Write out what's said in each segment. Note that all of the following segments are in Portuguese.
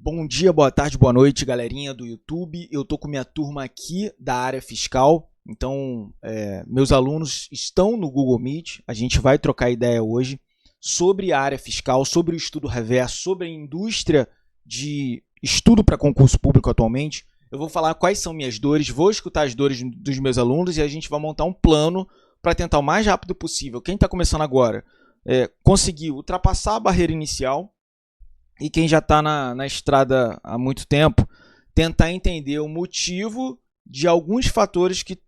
Bom dia, boa tarde, boa noite, galerinha do YouTube. Eu tô com minha turma aqui da área fiscal. Então, meus alunos estão no Google Meet. A gente vai trocar ideia hoje sobre a área fiscal, sobre o estudo reverso, sobre a indústria de estudo para concurso público atualmente. Eu vou falar quais são minhas dores, vou escutar as dores dos meus alunos e a gente vai montar um plano para tentar o mais rápido possível. Quem está começando agora conseguir ultrapassar a barreira inicial. E quem já está na estrada há muito tempo, tentar entender o motivo de alguns fatores que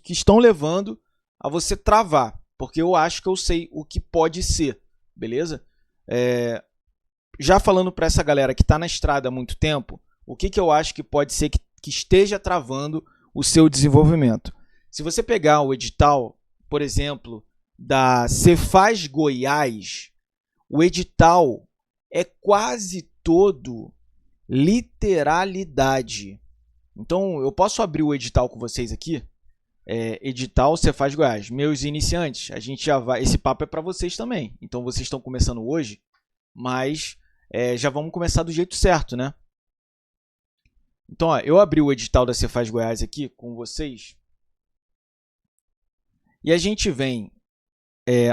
estão levando a você travar. Porque eu acho que eu sei o que pode ser, beleza? Já falando para essa galera que está na estrada há muito tempo, o que eu acho que pode ser que esteja travando o seu desenvolvimento. Se você pegar o edital, por exemplo, da Cefaz Goiás, o edital é quase todo literalidade. Então, eu posso abrir o edital com vocês aqui? Edital Cefaz Goiás. Meus iniciantes, a gente já vai... Esse papo é para vocês também. Então, vocês estão começando hoje, mas já vamos começar do jeito certo, né? Então, ó, eu abri o edital da Cefaz Goiás aqui com vocês. E a gente vem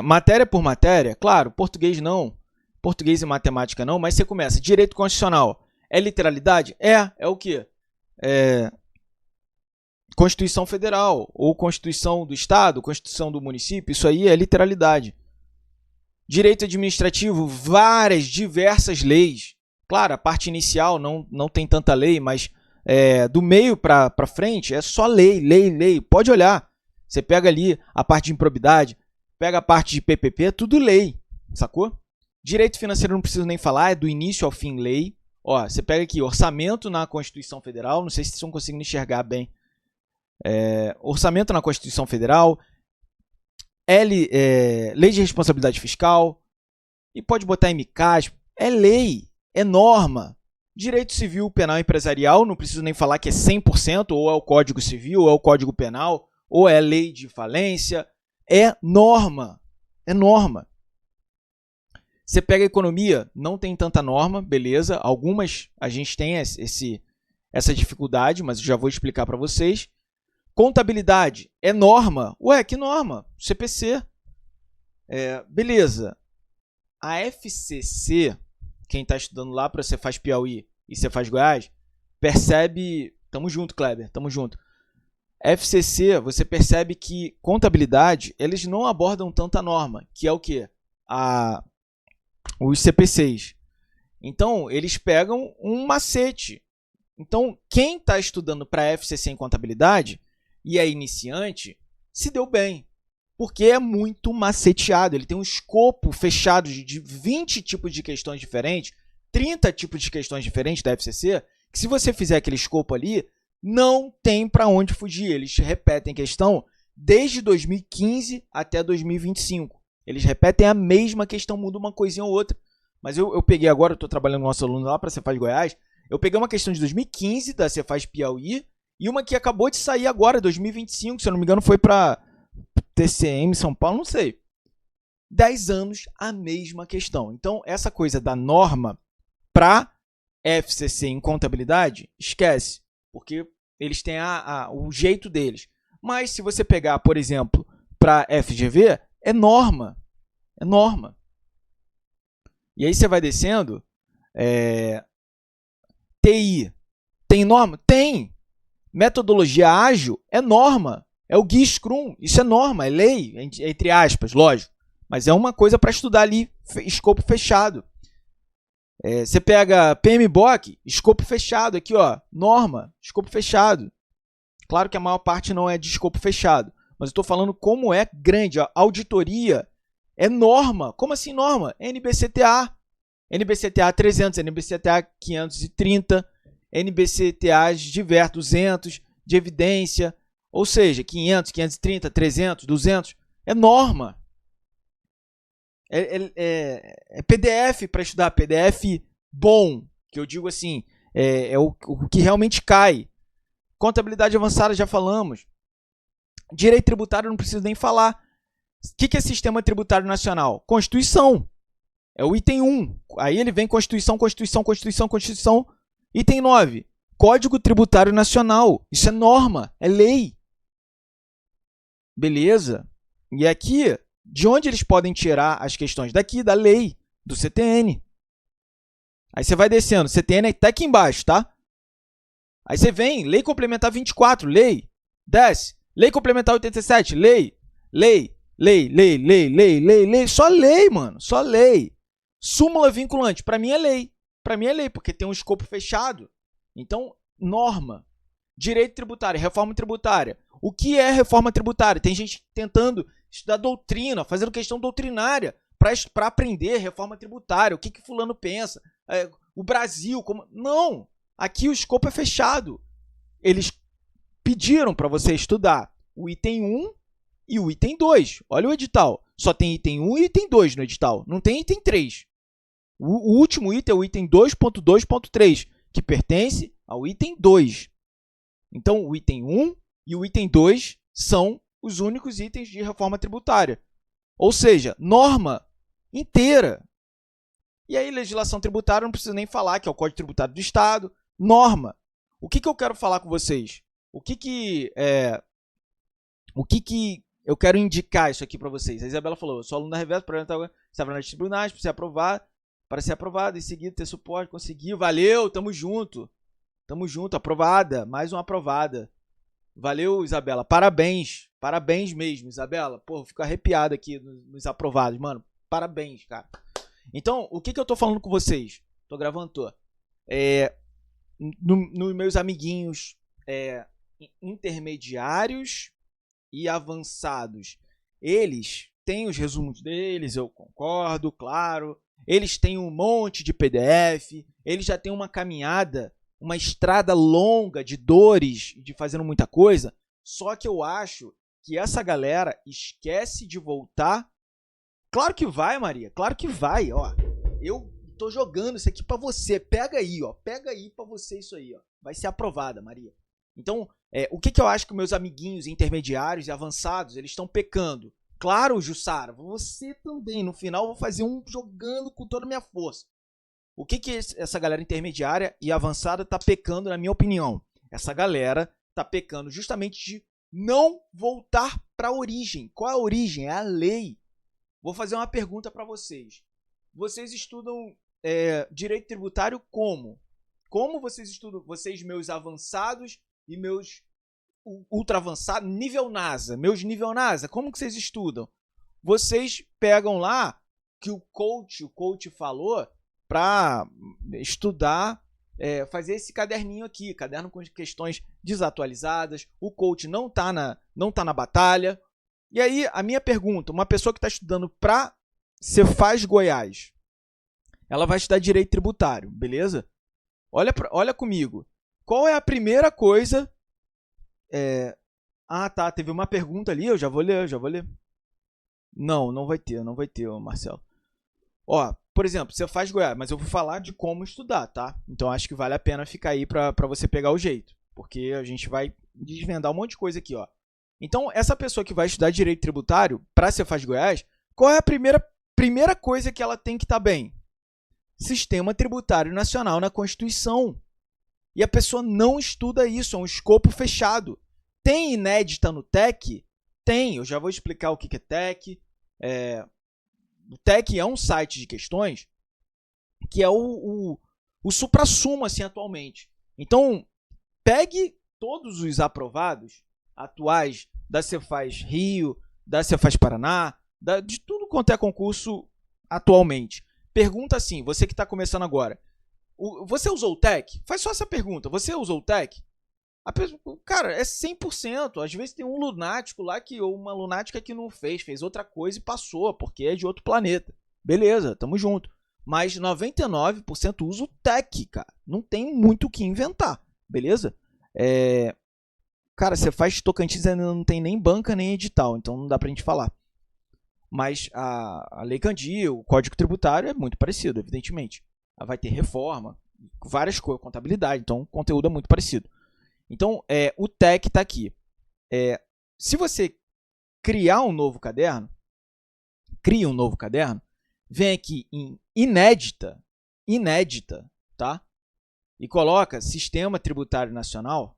matéria por matéria. Claro, português não. Português e matemática não, mas você começa. Direito constitucional. É literalidade? É o quê? Constituição Federal, ou Constituição do Estado, Constituição do município, isso aí é literalidade. Direito administrativo, várias, diversas leis. Claro, a parte inicial não tem tanta lei, mas do meio para frente é só lei. Pode olhar. Você pega ali a parte de improbidade, pega a parte de PPP, tudo lei, sacou? Direito financeiro não preciso nem falar, é do início ao fim lei. Ó, você pega aqui, orçamento na Constituição Federal, não sei se vocês estão conseguindo enxergar bem. Orçamento na Constituição Federal, lei de responsabilidade fiscal, e pode botar MCAS, é lei, é norma. Direito civil, penal e empresarial, não preciso nem falar que é 100%, ou é o Código Civil, ou é o Código Penal, ou é lei de falência, é norma, é norma. Você pega a economia, não tem tanta norma, beleza. Algumas a gente tem essa dificuldade, mas eu já vou explicar para vocês. Contabilidade é norma. Ué, que norma? CPC. Beleza. A FCC, quem está estudando lá para Cefaz Piauí e Cefaz Goiás, percebe... Tamo junto, Kleber, tamo junto. FCC, você percebe que contabilidade, eles não abordam tanta norma, que é o quê? Os CPCs. Então, eles pegam um macete. Então, quem está estudando para FCC em contabilidade e é iniciante, se deu bem, porque é muito maceteado. Ele tem um escopo fechado de 20 tipos de questões diferentes, 30 tipos de questões diferentes da FCC, que se você fizer aquele escopo ali, não tem para onde fugir. Eles repetem questão desde 2015 até 2025. Eles repetem a mesma questão, muda uma coisinha ou outra. Mas eu peguei agora, eu estou trabalhando com nosso aluno lá para a Cefaz Goiás, eu peguei uma questão de 2015 da Cefaz Piauí e uma que acabou de sair agora, 2025, se eu não me engano foi para TCM São Paulo, não sei. 10 anos, a mesma questão. Então, essa coisa da norma para FCC em contabilidade, esquece, porque eles têm o jeito deles. Mas se você pegar, por exemplo, para FGV, é norma. É norma. E aí você vai descendo. TI. Tem norma? Tem. Metodologia ágil é norma. É o GUI Scrum. Isso é norma, é lei, entre aspas, lógico. Mas é uma coisa para estudar ali, escopo fechado. Você pega PMBOK, escopo fechado. Aqui, ó, norma, escopo fechado. Claro que a maior parte não é de escopo fechado. Mas eu estou falando como é grande. A auditoria é norma. Como assim norma? NBCTA. NBCTA 300, NBCTA 530, NBCTA diversos, 200, de evidência. Ou seja, 500, 530, 300, 200. É norma. É PDF para estudar. PDF bom. Que eu digo assim, é o que realmente cai. Contabilidade avançada, já falamos. Direito tributário, não preciso nem falar. O que é Sistema Tributário Nacional? Constituição. É o item 1. Aí ele vem Constituição, Constituição, Constituição, Constituição. Item 9. Código Tributário Nacional. Isso é norma, é lei. Beleza? E aqui, de onde eles podem tirar as questões? Daqui, da lei, do CTN. Aí você vai descendo. CTN é até aqui embaixo, tá? Aí você vem, Lei Complementar 24, lei. Desce. Lei Complementar 87, lei. Lei, lei, lei, lei, lei, lei, lei. Só lei, mano. Só lei. Súmula vinculante. Para mim é lei. Para mim é lei, porque tem um escopo fechado. Então, norma. Direito tributário, reforma tributária. O que é reforma tributária? Tem gente tentando estudar doutrina, fazendo questão doutrinária para aprender reforma tributária. O que fulano pensa? O Brasil, como... Não! Aqui o escopo é fechado. Eles pediram para você estudar o item 1 e o item 2. Olha o edital. Só tem item 1 e item 2 no edital. Não tem item 3. O último item é o item 2.2.3, que pertence ao item 2. Então, o item 1 e o item 2 são os únicos itens de reforma tributária. Ou seja, norma inteira. E aí, legislação tributária, não preciso nem falar, que é o Código Tributário do Estado. Norma. O que eu quero falar com vocês? O que eu quero indicar isso aqui para vocês? A Isabela falou, eu sou aluno da Reverso, estava nas tribunais para ser aprovado, em seguida ter suporte, conseguiu, valeu, tamo junto. Tamo junto, aprovada, mais uma aprovada. Valeu, Isabela, parabéns mesmo, Isabela. Pô, eu fico arrepiado aqui nos aprovados, mano, parabéns, cara. Então, o que eu tô falando com vocês? Tô gravando, tô. Nos meus amiguinhos intermediários e avançados, eles têm os resumos deles, eu concordo, claro. Eles têm um monte de PDF, eles já têm uma caminhada, uma estrada longa de dores, de fazendo muita coisa. Só que eu acho que essa galera esquece de voltar. Claro que vai, Maria, claro que vai. Ó, eu tô jogando isso aqui para você. Pega aí, ó, pega aí para você isso aí, ó. Vai ser aprovada, Maria. Então, o que eu acho que meus amiguinhos intermediários e avançados, eles estão pecando? Claro, Jussara, você também. No final, eu vou fazer um jogando com toda a minha força. O que essa galera intermediária e avançada está pecando, na minha opinião? Essa galera está pecando justamente de não voltar para a origem. Qual é a origem? É a lei. Vou fazer uma pergunta para vocês. Vocês estudam direito tributário como? Como vocês estudam? Vocês, meus avançados e meus ultra avançados, nível NASA, meus nível NASA, como que vocês estudam? Vocês pegam lá que o coach falou para estudar, fazer esse caderninho aqui, caderno com questões desatualizadas, o coach não tá na batalha. E aí, a minha pergunta, uma pessoa que está estudando para Cefaz Goiás, ela vai estudar direito tributário, beleza? Olha comigo. Qual é a primeira coisa... tá, teve uma pergunta ali, eu já vou ler. Não vai ter, Marcelo. Ó, por exemplo, você faz Goiás, mas eu vou falar de como estudar, tá? Então acho que vale a pena ficar aí para você pegar o jeito, porque a gente vai desvendar um monte de coisa aqui, ó. Então, essa pessoa que vai estudar direito tributário para Cefaz Goiás, qual é a primeira coisa que ela tem que estar bem? Sistema Tributário Nacional na Constituição. E a pessoa não estuda isso, é um escopo fechado. Tem inédita no TEC? Tem, eu já vou explicar o que é TEC. O TEC é um site de questões que é o suprassumo assim, atualmente. Então, pegue todos os aprovados atuais da Cefaz Rio, da Cefaz Paraná, de tudo quanto é concurso atualmente. Pergunta assim, você que está começando agora, você usou o TEC? Faz só essa pergunta, você usou o TEC? Cara, é 100%. Às vezes tem um lunático lá ou uma lunática que não fez outra coisa e passou, porque é de outro planeta. Beleza, tamo junto. Mas 99% usa o TEC, cara. Não tem muito o que inventar, beleza? Cara, você faz Tocantins ainda não tem nem banca nem edital, então não dá pra gente falar. Mas a Lei Candir, o Código Tributário é muito parecido, evidentemente. Vai ter reforma, várias coisas, contabilidade, então o conteúdo é muito parecido. Então, o TEC está aqui. Se você criar um novo caderno, vem aqui em inédita, tá? E coloca Sistema Tributário Nacional.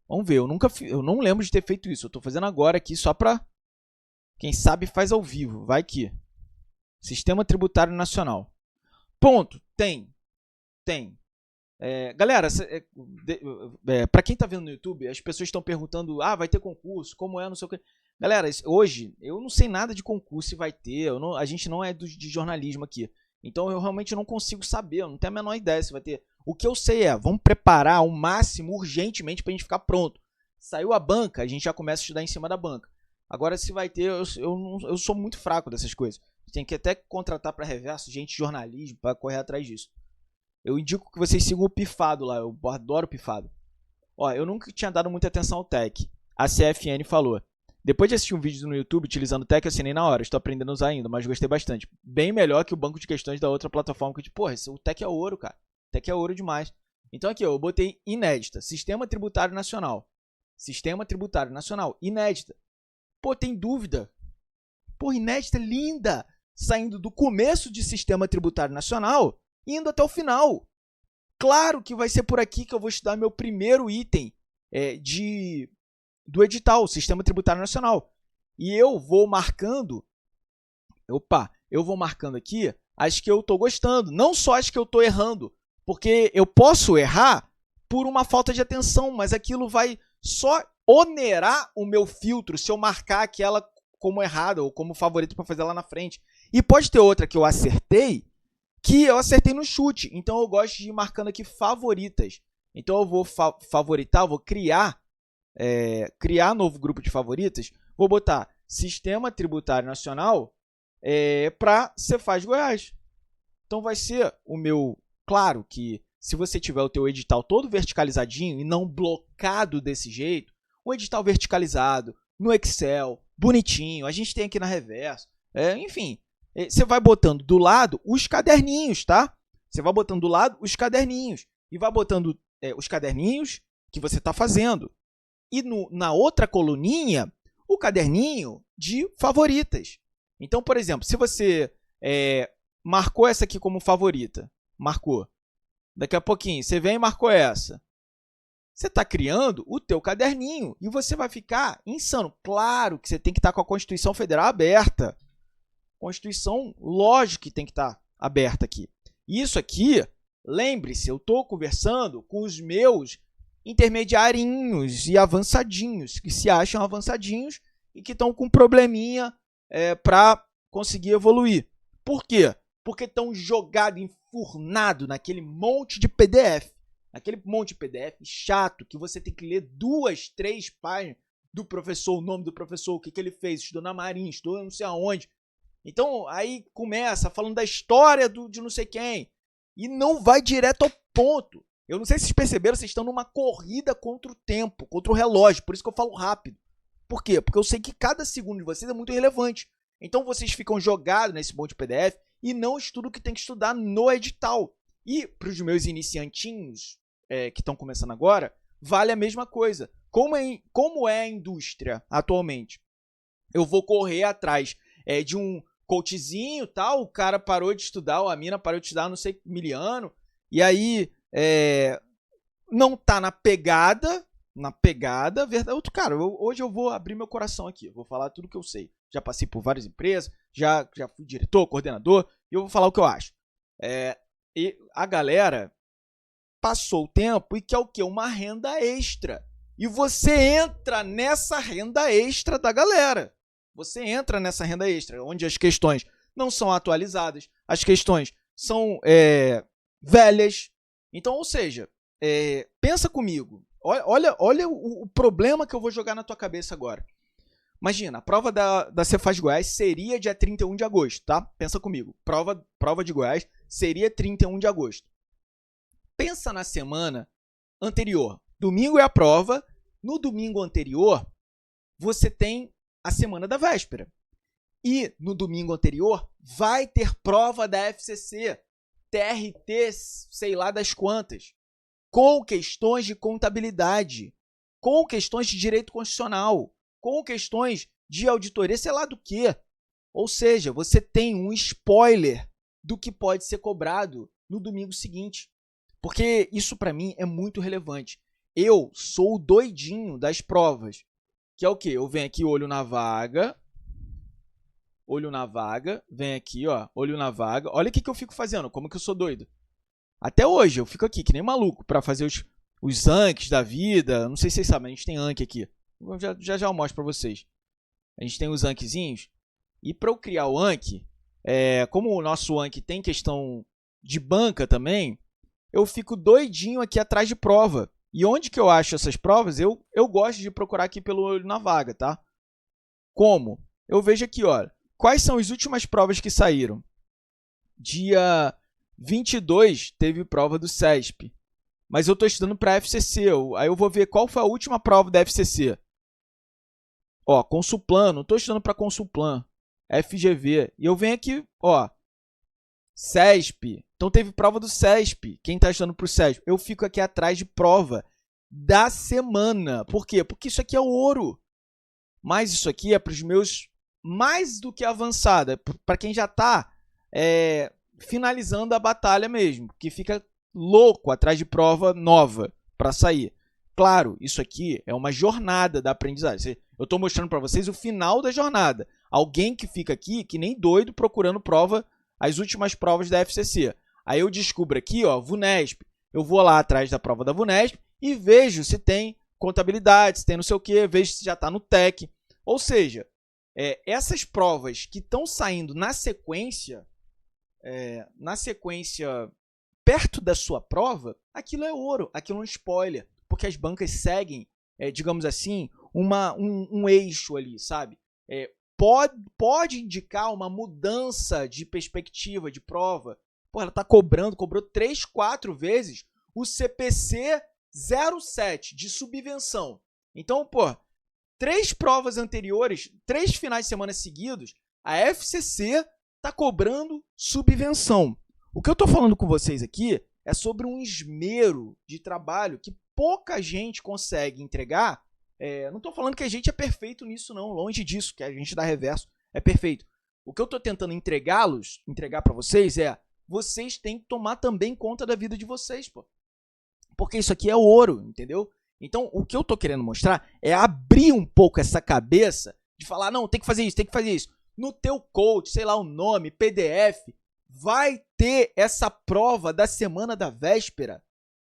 Vamos ver, eu não lembro de ter feito isso. Eu estou fazendo agora aqui só para quem sabe faz ao vivo. Vai aqui. Sistema Tributário Nacional. Ponto. Tem. Galera, para quem está vendo no YouTube, as pessoas estão perguntando, vai ter concurso, como é, não sei o que. Galera, hoje eu não sei nada de concurso se vai ter, a gente não é de jornalismo aqui. Então eu realmente não consigo saber, eu não tenho a menor ideia se vai ter. O que eu sei vamos preparar ao máximo, urgentemente, para a gente ficar pronto. Saiu a banca, a gente já começa a estudar em cima da banca. Agora, se vai ter, eu sou muito fraco dessas coisas. Tem que até contratar para reverso gente de jornalismo para correr atrás disso. Eu indico que vocês sigam o Pifado lá, eu adoro o Pifado. Eu nunca tinha dado muita atenção ao TEC. A CFN falou. Depois de assistir um vídeo no YouTube utilizando o TEC, eu assinei na hora. Estou aprendendo a usar ainda, mas gostei bastante. Bem melhor que o banco de questões da outra plataforma. Que, o TEC é ouro, cara. O TEC é ouro demais. Então aqui, eu botei inédita. Sistema Tributário Nacional. Sistema Tributário Nacional. Inédita. Tem dúvida? Inédita, linda. Saindo do começo de Sistema Tributário Nacional, indo até o final. Claro que vai ser por aqui que eu vou estudar meu primeiro item do edital, Sistema Tributário Nacional. E eu vou marcando, aqui as que eu estou gostando, não só as que eu estou errando, porque eu posso errar por uma falta de atenção, mas aquilo vai só onerar o meu filtro se eu marcar aquela como errada ou como favorita para fazer lá na frente. E pode ter outra que eu acertei no chute. Então eu gosto de ir marcando aqui favoritas. Então eu vou favoritar, eu vou criar novo grupo de favoritas. Vou botar Sistema Tributário Nacional para Cefaz Goiás. Então vai ser o meu... Claro que se você tiver o teu edital todo verticalizadinho e não blocado desse jeito, um edital verticalizado, no Excel, bonitinho, a gente tem aqui na Reverso, enfim... Você vai botando do lado os caderninhos, tá? Você vai botando do lado os caderninhos. E vai botando os caderninhos que você está fazendo. E na outra coluninha, o caderninho de favoritas. Então, por exemplo, se você marcou essa aqui como favorita, marcou. Daqui a pouquinho, você vem e marcou essa. Você está criando o teu caderninho e você vai ficar insano. Claro que você tem que estar com a Constituição Federal aberta. Constituição, lógico que tem que estar aberta aqui. Isso aqui, lembre-se, eu estou conversando com os meus intermediarinhos e avançadinhos, que se acham avançadinhos e que estão com probleminha para conseguir evoluir. Por quê? Porque estão jogados, enfurnados naquele monte de PDF. Aquele monte de PDF chato que você tem que ler 2, 3 páginas do professor, o nome do professor, o que ele fez, estudou na Marinha, estudou não sei aonde. Então, aí começa falando da história de não sei quem e não vai direto ao ponto. Eu não sei se vocês perceberam, vocês estão numa corrida contra o tempo, contra o relógio, por isso que eu falo rápido. Por quê? Porque eu sei que cada segundo de vocês é muito relevante. Então, vocês ficam jogados nesse monte de PDF e não estudam o que tem que estudar no edital. E para os meus iniciantinhos que estão começando agora, vale a mesma coisa. Como é a indústria atualmente? Eu vou correr atrás de um coachzinho, tal, o cara parou de estudar, ou a mina parou de estudar, não sei, miliano, e aí não tá na pegada, verdade. Cara, hoje eu vou abrir meu coração aqui, eu vou falar tudo que eu sei. Já passei por várias empresas, já fui diretor, coordenador, e eu vou falar o que eu acho. E a galera passou o tempo e quer o quê? Uma renda extra. E você entra nessa renda extra da galera. Você entra nessa renda extra, onde as questões não são atualizadas, as questões são velhas. Então, ou seja, pensa comigo. Olha o problema que eu vou jogar na tua cabeça agora. Imagina, a prova da Cefaz Goiás seria dia 31 de agosto, tá? Pensa comigo. Prova de Goiás seria 31 de agosto. Pensa na semana anterior. Domingo é a prova. No domingo anterior, você tem a semana da véspera. E no domingo anterior vai ter prova da FCC, TRT, sei lá das quantas, com questões de contabilidade, com questões de direito constitucional, com questões de auditoria, sei lá do quê. Ou seja, você tem um spoiler do que pode ser cobrado no domingo seguinte. Porque isso para mim é muito relevante. Eu sou o doidinho das provas. Que é o quê? Eu venho aqui, olho na vaga, vem aqui, ó, olho na vaga. Olha o que eu fico fazendo, como que eu sou doido. Até hoje, eu fico aqui, que nem maluco, para fazer os Anki da vida. Não sei se vocês sabem, a gente tem Anki aqui. Já eu mostro para vocês. A gente tem os Ankizinhos. E para eu criar o Anki, como o nosso Anki tem questão de banca também, eu fico doidinho aqui atrás de prova. E onde que eu acho essas provas? Eu gosto de procurar aqui pelo olho na vaga, tá? Como? Eu vejo aqui, olha, quais são as últimas provas que saíram? Dia 22 teve prova do CESP, mas eu estou estudando para a FCC, aí eu vou ver qual foi a última prova da FCC. Ó, Consulplan, não estou estudando para Consulplan, FGV, e eu venho aqui, ó, CESP, então teve prova do CESP, quem está estudando para o CESP? Eu fico aqui atrás de prova da semana, por quê? Porque isso aqui é ouro, mas isso aqui é para os meus mais do que avançada, para quem já está finalizando a batalha mesmo, que fica louco atrás de prova nova para sair. Claro, isso aqui é uma jornada da aprendizagem. Eu estou mostrando para vocês o final da jornada. Alguém que fica aqui, que nem doido, procurando prova, as últimas provas da FCC. Aí eu descubro aqui, ó, VUNESP. Eu vou lá atrás da prova da VUNESP e vejo se tem contabilidade, se tem não sei o quê, vejo se já está no TEC. Ou seja, essas provas que estão saindo na sequência, perto da sua prova, aquilo é ouro, aquilo é um spoiler, porque as bancas seguem, digamos assim, um eixo ali, sabe? Pode indicar uma mudança de perspectiva de prova. Pô, ela está cobrou 3, 4 vezes o CPC 07 de subvenção. Então, pô, 3 provas anteriores, 3 finais de semana seguidos, a FCC está cobrando subvenção. O que eu estou falando com vocês aqui é sobre um esmero de trabalho que pouca gente consegue entregar. Não estou falando que a gente é perfeito nisso, não. Longe disso, que a gente dá reverso é perfeito. O que eu estou tentando entregar para vocês vocês têm que tomar também conta da vida de vocês, pô. Porque isso aqui é ouro, entendeu? Então, o que eu estou querendo mostrar é abrir um pouco essa cabeça de falar, não, tem que fazer isso, tem que fazer isso. No teu coach, sei lá o nome, PDF, vai ter essa prova da semana da véspera.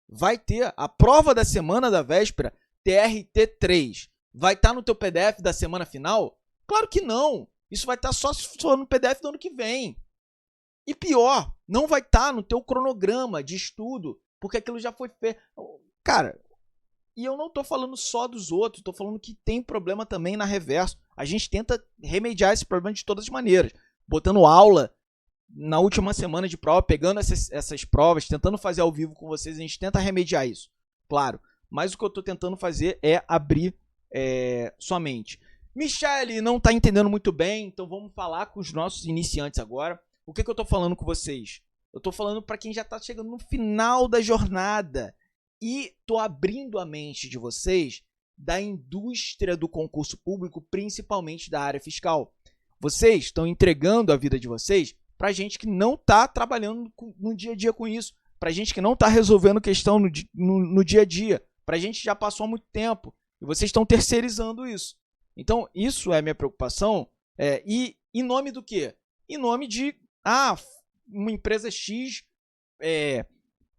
Vai ter a prova da semana da véspera, TRT3. Vai estar no teu PDF da semana final? Claro que não. Isso vai estar só no PDF do ano que vem. E pior, não vai estar no teu cronograma de estudo, porque aquilo já foi feito. Cara, e eu não estou falando só dos outros, estou falando que tem problema também na Reverso. A gente tenta remediar esse problema de todas as maneiras, botando aula na última semana de prova, pegando essas provas, tentando fazer ao vivo com vocês, a gente tenta remediar isso, claro. Mas o que eu estou tentando fazer é abrir sua mente. Michele não está entendendo muito bem, então vamos falar com os nossos iniciantes agora. O que eu estou falando com vocês? Eu estou falando para quem já está chegando no final da jornada e estou abrindo a mente de vocês da indústria do concurso público, principalmente da área fiscal. Vocês estão entregando a vida de vocês para gente que não está trabalhando no dia a dia com isso, para gente que não está resolvendo questão no dia a dia, para gente que já passou há muito tempo, e vocês estão terceirizando isso. Então, isso é minha preocupação, e em nome do quê? Em nome de, uma empresa X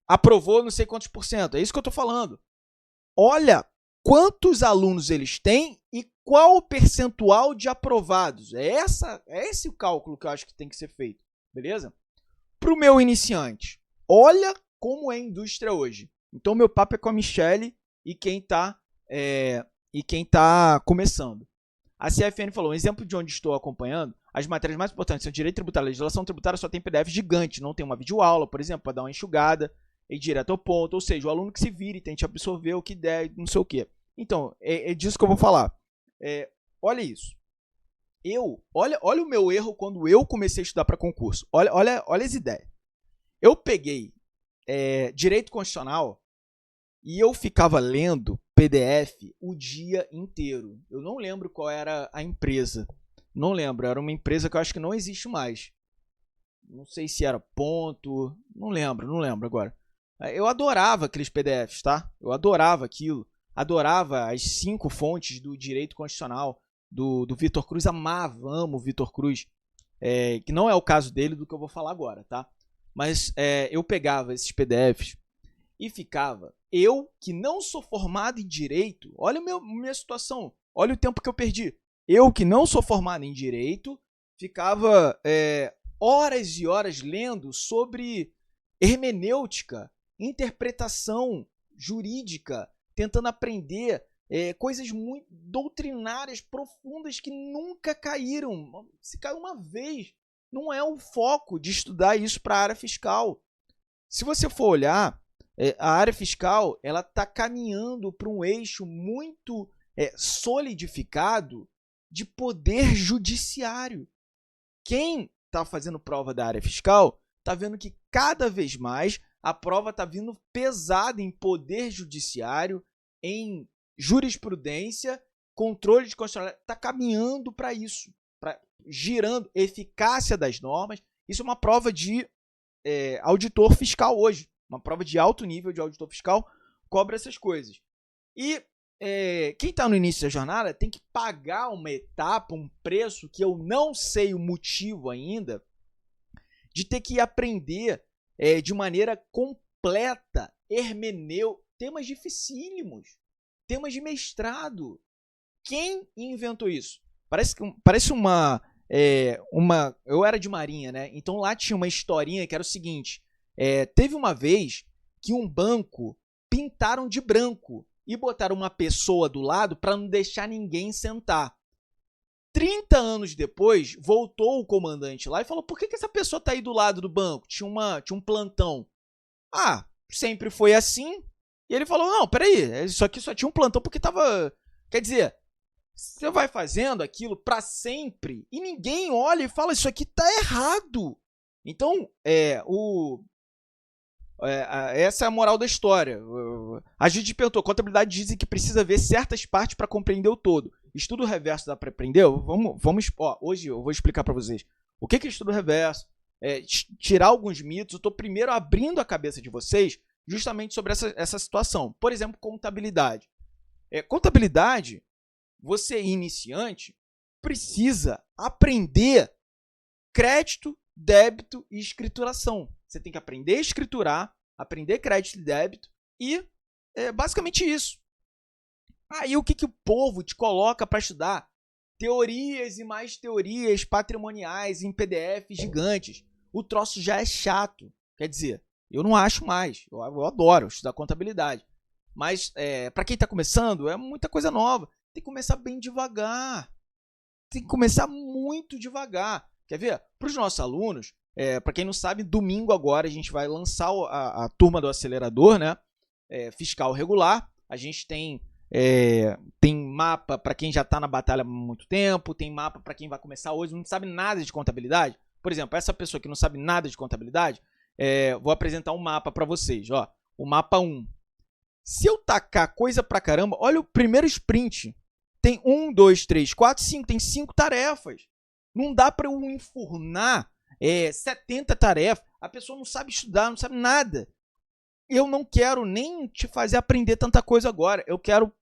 aprovou não sei quantos %, é isso que eu estou falando. Olha quantos alunos eles têm e qual o percentual de aprovados. É esse o cálculo que eu acho que tem que ser feito, beleza? Para o meu iniciante, olha como é a indústria hoje. Então, meu papo é com a Michele e quem está começando. A CFN falou, um exemplo de onde estou acompanhando, as matérias mais importantes são direito tributário, legislação tributária só tem PDF gigante, não tem uma videoaula, por exemplo, para dar uma enxugada e ir direto ao ponto, ou seja, o aluno que se vire, tente absorver o que der, não sei o quê. Então, é disso que eu vou falar. Olha isso. Olha o meu erro quando eu comecei a estudar para concurso. Olha as ideias. Eu peguei direito constitucional e eu ficava lendo PDF o dia inteiro. Eu não lembro qual era a empresa, Não lembro, era uma empresa que eu acho que não existe mais. Não sei se era Ponto, não lembro agora. Eu adorava aqueles PDFs, tá? Eu adorava aquilo. Adorava as 5 fontes do direito constitucional do Vitor Cruz. Amo o Vitor Cruz. Que não é o caso dele do que eu vou falar agora, tá? Mas eu pegava esses PDFs e ficava. Eu, que não sou formado em direito, olha a minha situação, olha o tempo que eu perdi. Eu, que não sou formado em direito, ficava horas e horas lendo sobre hermenêutica, interpretação jurídica, tentando aprender coisas muito doutrinárias, profundas, que nunca caíram. Se caiu uma vez, não é o foco de estudar isso para a área fiscal. Se você for olhar, a área fiscal ela está caminhando para um eixo muito solidificado de poder judiciário. Quem está fazendo prova da área fiscal está vendo que cada vez mais a prova está vindo pesada em poder judiciário, em jurisprudência, controle de constitucionalidade. Está caminhando para isso, girando eficácia das normas. Isso é uma prova de auditor fiscal hoje. Uma prova de alto nível de auditor fiscal cobra essas coisas. E quem está no início da jornada tem que pagar uma etapa, um preço que eu não sei o motivo ainda, de ter que aprender de maneira completa, temas dificílimos, temas de mestrado. Quem inventou isso? Parece uma... Eu era de Marinha, né? Então lá tinha uma historinha que era o seguinte: teve uma vez que um banco pintaram de branco e botaram uma pessoa do lado para não deixar ninguém sentar. 30 anos depois, voltou o comandante lá e falou: por que essa pessoa está aí do lado do banco? Tinha um plantão. Ah, sempre foi assim. E ele falou: não, peraí, isso aqui só tinha um plantão porque estava... Quer dizer, você vai fazendo aquilo para sempre e ninguém olha e fala: isso aqui está errado. Então, essa é a moral da história. A gente perguntou: contabilidade dizem que precisa ver certas partes para compreender o todo. Estudo reverso dá para aprender? Hoje eu vou explicar para vocês o que é estudo reverso, tirar alguns mitos. Eu estou primeiro abrindo a cabeça de vocês justamente sobre essa situação. Por exemplo, contabilidade. Contabilidade, você iniciante precisa aprender crédito, débito e escrituração. Você tem que aprender a escriturar, aprender crédito e débito e basicamente isso. Aí o que o povo te coloca para estudar? Teorias e mais teorias patrimoniais em PDF gigantes. O troço já é chato. Quer dizer, eu não acho mais. Eu adoro estudar contabilidade. Mas para quem está começando, é muita coisa nova. Tem que começar bem devagar. Tem que começar muito devagar. Quer ver? Para os nossos alunos, para quem não sabe, domingo agora a gente vai lançar a turma do acelerador, né? Fiscal regular. A gente tem mapa para quem já está na batalha há muito tempo, tem mapa para quem vai começar hoje, não sabe nada de contabilidade. Por exemplo, essa pessoa que não sabe nada de contabilidade, vou apresentar um mapa para vocês. Ó, o mapa 1. Se eu tacar coisa pra caramba, olha o primeiro sprint. Tem 1, 2, 3, 4, 5, tem 5 tarefas. Não dá para eu enfurnar 70 tarefas. A pessoa não sabe estudar, não sabe nada. Eu não quero nem te fazer aprender tanta coisa agora. Eu quero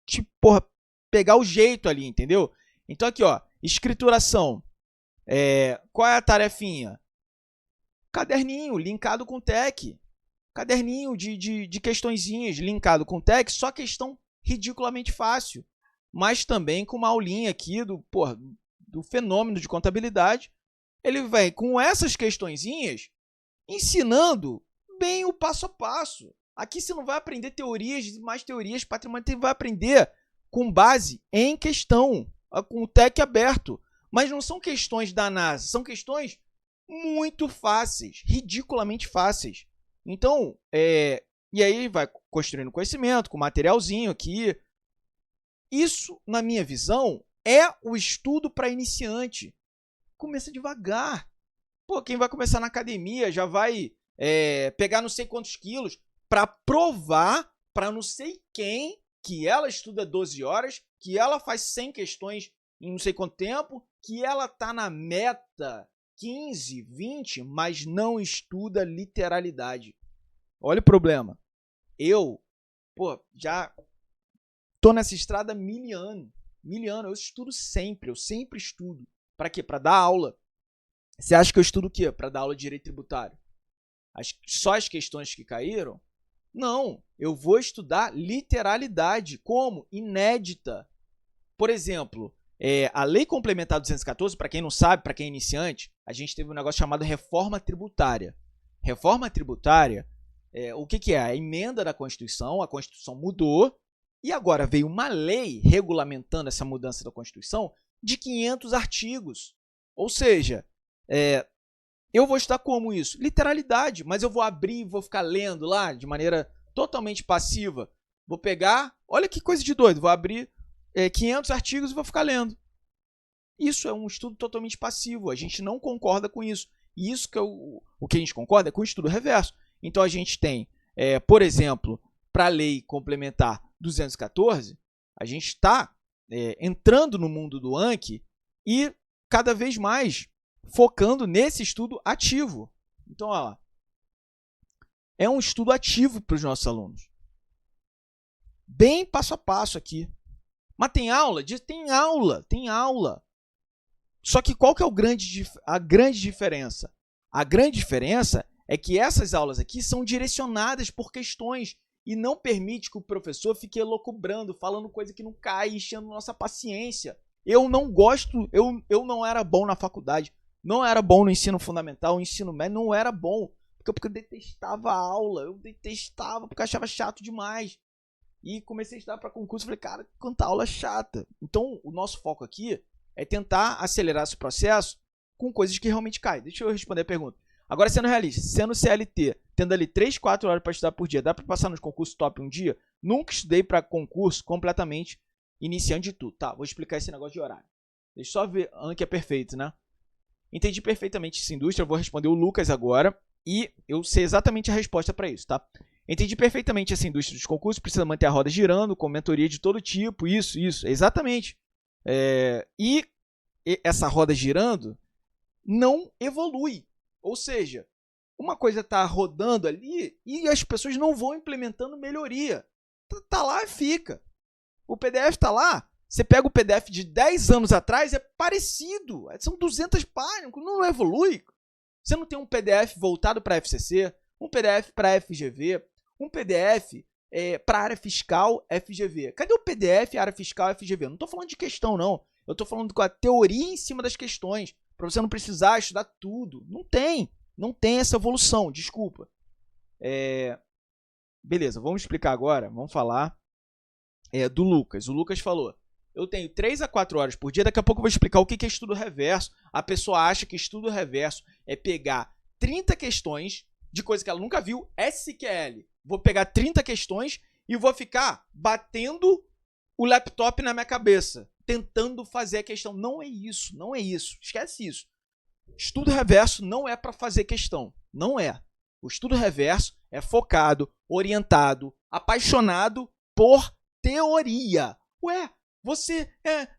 te pegar o jeito ali, entendeu? Então aqui, ó, escrituração. Qual é a tarefinha? Caderninho linkado com o TEC. Caderninho de questõezinhas linkado com o TEC, só questão ridiculamente fácil. Mas também com uma aulinha aqui do fenômeno de contabilidade. Ele vem com essas questõezinhas ensinando bem o passo a passo. Aqui você não vai aprender teorias, mais teorias patrimoniais, você vai aprender com base em questão, com o TEC aberto. Mas não são questões da NASA, são questões muito fáceis, ridiculamente fáceis. Então, e aí vai construindo conhecimento, com materialzinho aqui. Isso, na minha visão, é o estudo para iniciante. Começa devagar. Quem vai começar na academia já vai pegar não sei quantos quilos para provar para não sei quem que ela estuda 12 horas, que ela faz 100 questões em não sei quanto tempo, que ela está na meta 15, 20, mas não estuda literalidade. Olha o problema. Eu, já tô nessa estrada há 1000 anos. 1000 anos. Eu estudo sempre. Eu sempre estudo. Para quê? Para dar aula. Você acha que eu estudo o quê? Para dar aula de direito tributário? Só as questões que caíram? Não. Eu vou estudar literalidade. Como? Inédita. Por exemplo, a Lei Complementar 214, para quem não sabe, para quem é iniciante, a gente teve um negócio chamado Reforma Tributária. Reforma Tributária, o que é? A emenda da Constituição, a Constituição mudou, e agora veio uma lei regulamentando essa mudança da Constituição de 500 artigos. Ou seja, eu vou estudar como isso? Literalidade, mas eu vou abrir e vou ficar lendo lá de maneira totalmente passiva. Vou pegar, olha que coisa de doido, vou abrir 500 artigos e vou ficar lendo. Isso é um estudo totalmente passivo, a gente não concorda com isso. E isso que o que a gente concorda é com o estudo reverso. Então a gente tem, por exemplo, para a Lei Complementar 214, a gente está entrando no mundo do Anki e cada vez mais focando nesse estudo ativo. Então, olha lá, é um estudo ativo para os nossos alunos. Bem passo a passo aqui. Mas tem aula? Tem aula. Só que qual que é a grande diferença? A grande diferença é que essas aulas aqui são direcionadas por questões e não permite que o professor fique elocubrando, falando coisa que não cai, enchendo nossa paciência. Eu não gosto, eu não era bom na faculdade, não era bom no ensino fundamental, no ensino médio, não era bom, porque eu detestava a aula, eu detestava, porque eu achava chato demais. E comecei a estudar para concurso, falei, cara, quanta aula chata. Então, o nosso foco aqui é tentar acelerar esse processo com coisas que realmente caem. Deixa eu responder a pergunta. Agora, sendo realista, sendo CLT, tendo ali 3, 4 horas para estudar por dia, dá para passar nos concursos top um dia? Nunca estudei para concurso completamente iniciante de tudo. Tá, vou explicar esse negócio de horário. Deixa eu só ver, Anki é perfeito, né? Entendi perfeitamente essa indústria, eu vou responder o Lucas agora e eu sei exatamente a resposta para isso, tá? Entendi perfeitamente essa indústria dos concursos, precisa manter a roda girando, com mentoria de todo tipo, isso, exatamente. E essa roda girando não evolui. Ou seja, uma coisa está rodando ali e as pessoas não vão implementando melhoria. Tá lá e fica. O PDF está lá, você pega o PDF de 10 anos atrás, é parecido. São 200 páginas, não evolui. Você não tem um PDF voltado para a FCC, um PDF para a FGV, um PDF para a área fiscal FGV. Cadê o PDF área fiscal FGV? Eu não estou falando de questão, não. Eu estou falando com a teoria em cima das questões, para você não precisar estudar tudo. Não tem essa evolução, desculpa. Beleza, vamos explicar agora, vamos falar do Lucas. O Lucas falou, eu tenho 3 a 4 horas por dia, daqui a pouco eu vou explicar o que é estudo reverso. A pessoa acha que estudo reverso é pegar 30 questões de coisa que ela nunca viu, SQL. Vou pegar 30 questões e vou ficar batendo o laptop na minha cabeça, tentando fazer a questão. Não é isso, não é isso. Esquece isso. Estudo reverso não é para fazer questão. Não é. O estudo reverso é focado, orientado, apaixonado por teoria. Ué, você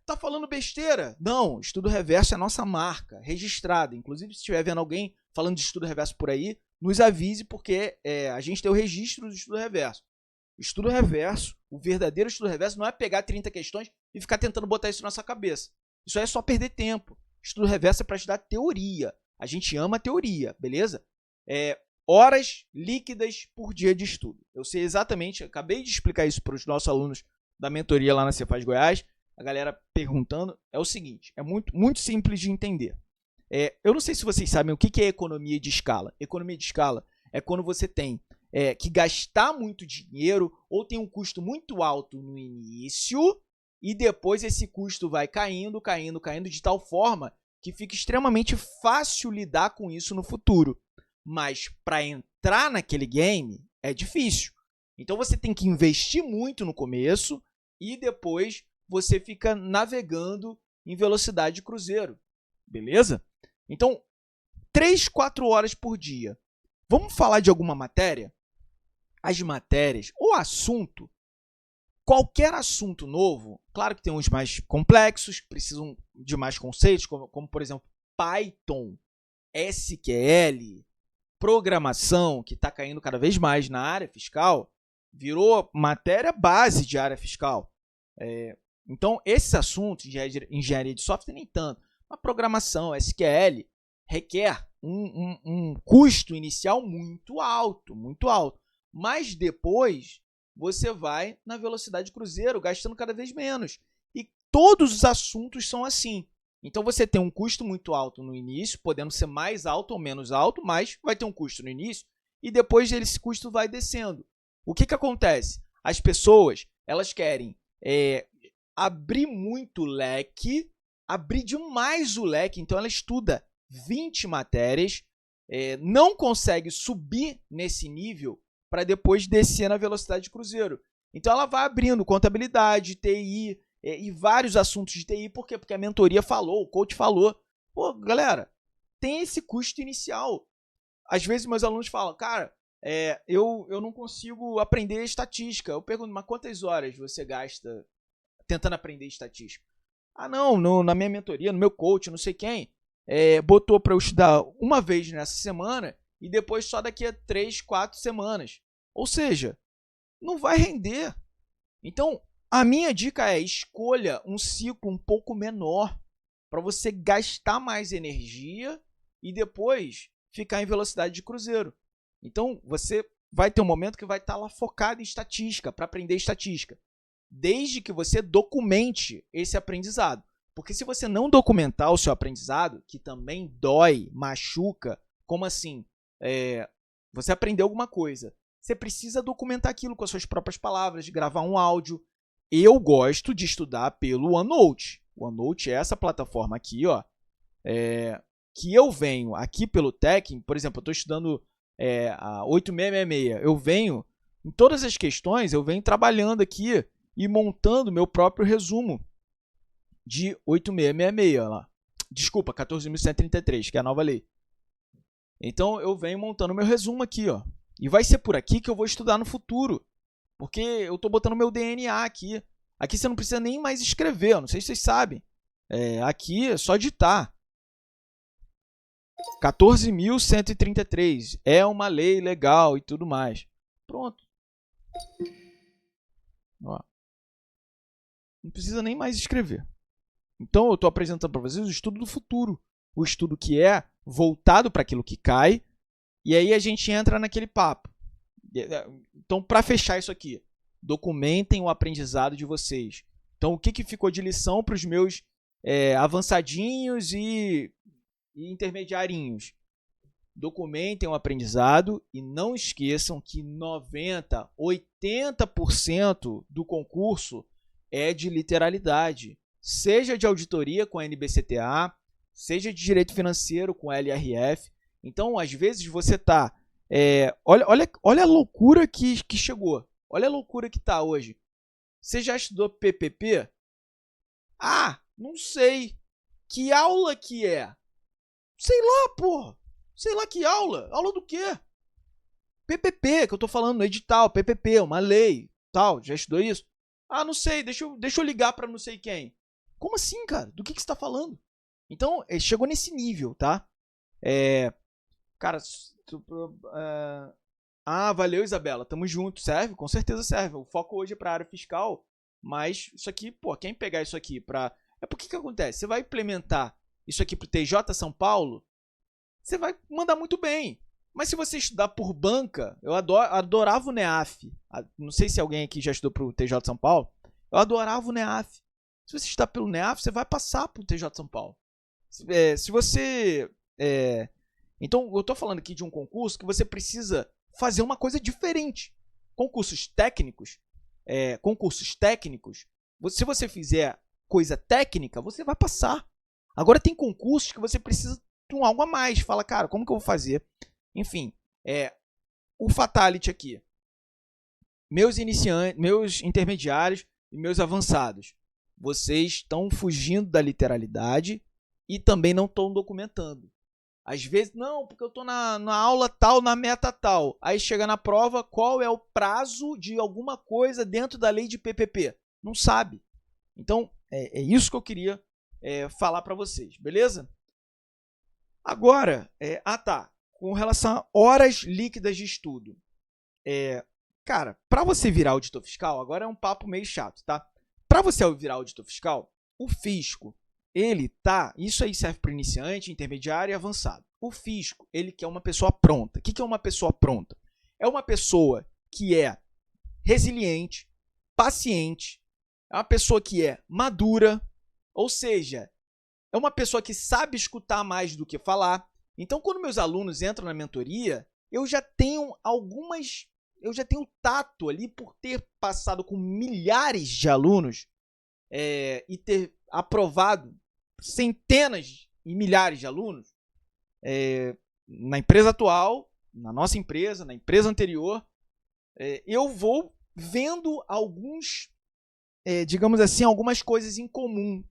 tá falando besteira? Não, estudo reverso é a nossa marca, registrada. Inclusive, se estiver vendo alguém falando de estudo reverso por aí, nos avise, porque a gente tem o registro do estudo reverso. O estudo reverso, o verdadeiro estudo reverso, não é pegar 30 questões e ficar tentando botar isso na nossa cabeça. Isso aí é só perder tempo. Estudo reverso é para estudar teoria. A gente ama a teoria, beleza? Horas líquidas por dia de estudo. Eu sei exatamente, acabei de explicar isso para os nossos alunos da mentoria lá na Cefaz Goiás. A galera perguntando, é o seguinte, é muito, muito simples de entender. Eu não sei se vocês sabem o que é economia de escala. Economia de escala é quando você tem que gastar muito dinheiro ou tem um custo muito alto no início e depois esse custo vai caindo, caindo, caindo de tal forma que fica extremamente fácil lidar com isso no futuro. Mas para entrar naquele game é difícil. Então você tem que investir muito no começo e depois você fica navegando em velocidade de cruzeiro. Beleza? Então, 3, 4 horas por dia. Vamos falar de alguma matéria? As matérias, o assunto, qualquer assunto novo, claro que tem uns mais complexos, precisam de mais conceitos, como por exemplo, Python, SQL, programação, que está caindo cada vez mais na área fiscal, virou matéria base de área fiscal. Então, esses assuntos, engenharia de software, nem tanto. A programação, SQL, requer um custo inicial muito alto, muito alto. Mas depois, você vai na velocidade cruzeiro, gastando cada vez menos. E todos os assuntos são assim. Então, você tem um custo muito alto no início, podendo ser mais alto ou menos alto, mas vai ter um custo no início, e depois esse custo vai descendo. O que acontece? As pessoas, elas querem abrir muito o leque, abrir demais o leque, então ela estuda 20 matérias, não consegue subir nesse nível para depois descer na velocidade de cruzeiro. Então ela vai abrindo contabilidade, TI, e vários assuntos de TI. Por quê? Porque a mentoria falou, o coach falou. Pô, galera, tem esse custo inicial. Às vezes meus alunos falam, cara, eu não consigo aprender estatística. Eu pergunto, mas quantas horas você gasta tentando aprender estatística? Ah, não, na minha mentoria, no meu coach, não sei quem, botou para eu estudar uma vez nessa semana e depois só daqui a 3, 4 semanas. Ou seja, não vai render. Então, a minha dica é: escolha um ciclo um pouco menor para você gastar mais energia e depois ficar em velocidade de cruzeiro. Então, você vai ter um momento que vai estar lá focado em estatística, para aprender estatística, desde que você documente esse aprendizado. Porque se você não documentar o seu aprendizado, que também dói, machuca, como assim? Você aprendeu alguma coisa, você precisa documentar aquilo com as suas próprias palavras, gravar um áudio. Eu gosto de estudar pelo OneNote. O OneNote é essa plataforma aqui, ó, que eu venho aqui pelo Tech. Por exemplo, eu estou estudando a 8666. Eu venho, em todas as questões, eu venho trabalhando aqui e montando meu próprio resumo de 8666 lá. Desculpa, 14.133, que é a nova lei. Então, eu venho montando meu resumo aqui, ó. E vai ser por aqui que eu vou estudar no futuro. Porque eu estou botando meu DNA aqui. Aqui você não precisa nem mais escrever, eu não sei se vocês sabem. Aqui é só digitar. 14.133. É uma lei legal e tudo mais. Pronto. Ó. Não precisa nem mais escrever. Então, eu estou apresentando para vocês o estudo do futuro. O estudo que é voltado para aquilo que cai. E aí a gente entra naquele papo. Então, para fechar isso aqui, documentem o aprendizado de vocês. Então, o que ficou de lição para os meus avançadinhos e intermediarinhos? Documentem o aprendizado e não esqueçam que 90%, 80% do concurso é de literalidade. Seja de auditoria com a NBCTA, seja de direito financeiro com a LRF. Então, às vezes, você está... olha a loucura que chegou. Olha a loucura que está hoje. Você já estudou PPP? Ah, não sei. Que aula que é? Sei lá, porra. Sei lá que aula. Aula do quê? PPP, que eu estou falando no edital. PPP, uma lei. Tal. Já estudou isso? Ah, não sei. Deixa eu ligar para não sei quem. Como assim, cara? Do que você está falando? Então, chegou nesse nível, tá? Cara, valeu, Isabela. Tamo junto. Serve? Com certeza serve. O foco hoje é para a área fiscal, mas isso aqui, pô, quem pegar isso aqui para... Por que acontece? Você vai implementar isso aqui pro TJ São Paulo, você vai mandar muito bem. Mas se você estudar por banca, eu adorava o NEAF. Não sei se alguém aqui já estudou pro TJ São Paulo. Eu adorava o NEAF. Se você estudar pelo NEAF, você vai passar pro TJ São Paulo. Se você... Então, eu estou falando aqui de um concurso que você precisa fazer uma coisa diferente. Concursos técnicos, se você fizer coisa técnica, você vai passar. Agora, tem concursos que você precisa de algo a mais. Fala, cara, como que eu vou fazer? Enfim, o Fatality aqui. Meus iniciantes, meus intermediários e meus avançados. Vocês estão fugindo da literalidade e também não estão documentando. Às vezes, não, porque eu estou na aula tal, na meta tal. Aí chega na prova, qual é o prazo de alguma coisa dentro da lei de PPP? Não sabe. Então, é isso que eu queria falar para vocês, beleza? Agora, com relação a horas líquidas de estudo. Cara, para você virar auditor fiscal, agora é um papo meio chato, tá? Para você virar auditor fiscal, o fisco, isso aí serve para iniciante, intermediário e avançado. O fisco, ele quer uma pessoa pronta. O que é uma pessoa pronta? É uma pessoa que é resiliente, paciente, é uma pessoa que é madura, ou seja, é uma pessoa que sabe escutar mais do que falar. Então, quando meus alunos entram na mentoria, eu já tenho tato ali por ter passado com milhares de alunos e ter aprovado centenas e milhares de alunos na empresa atual, na nossa empresa, na empresa anterior. Eu vou vendo digamos assim, algumas coisas em comum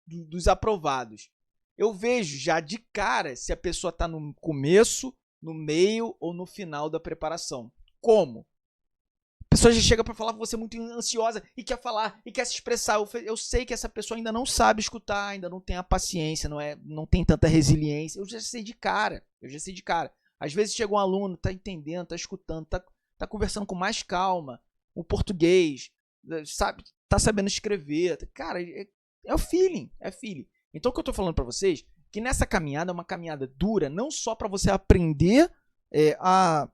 dos aprovados. Eu vejo já de cara se a pessoa está no começo, no meio ou no final da preparação. Como? A pessoa já chega para falar com você muito ansiosa e quer falar e quer se expressar. Eu sei que essa pessoa ainda não sabe escutar, ainda não tem a paciência, não tem tanta resiliência. Eu já sei de cara. Às vezes chega um aluno, está entendendo, está escutando, está conversando com mais calma, o português, sabe, está sabendo escrever. Cara, é o feeling, Então, o que eu estou falando para vocês que nessa caminhada é uma caminhada dura, não só para você aprender a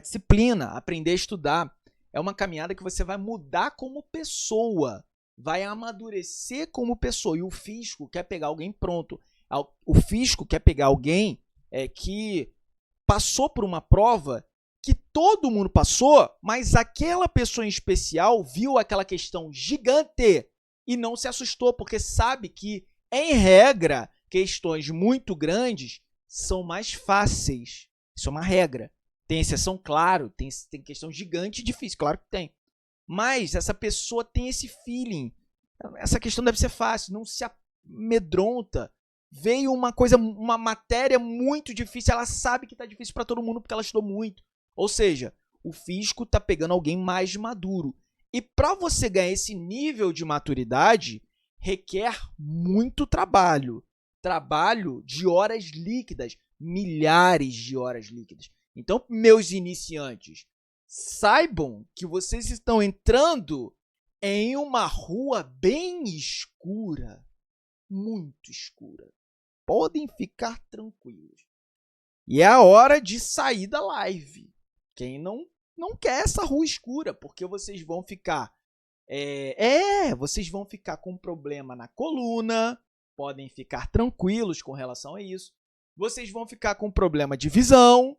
disciplina, aprender a estudar. É uma caminhada que você vai mudar como pessoa, vai amadurecer como pessoa. E o fisco quer pegar alguém pronto. O fisco quer pegar alguém que passou por uma prova que todo mundo passou, mas aquela pessoa em especial viu aquela questão gigante e não se assustou, porque sabe que, em regra, questões muito grandes são mais fáceis. Isso é uma regra. Tem exceção, claro, tem questão gigante e difícil, claro que tem. Mas essa pessoa tem esse feeling. Essa questão deve ser fácil, não se amedronta. Veio uma matéria muito difícil, ela sabe que está difícil para todo mundo porque ela estudou muito. Ou seja, o fisco está pegando alguém mais maduro. E para você ganhar esse nível de maturidade, requer muito trabalho. Trabalho de horas líquidas, milhares de horas líquidas. Então, meus iniciantes, saibam que vocês estão entrando em uma rua bem escura, muito escura. Podem ficar tranquilos. E é a hora de sair da live. Quem não quer essa rua escura, porque vocês vão ficar vocês vão ficar com problema na coluna, podem ficar tranquilos com relação a isso. Vocês vão ficar com problema de visão,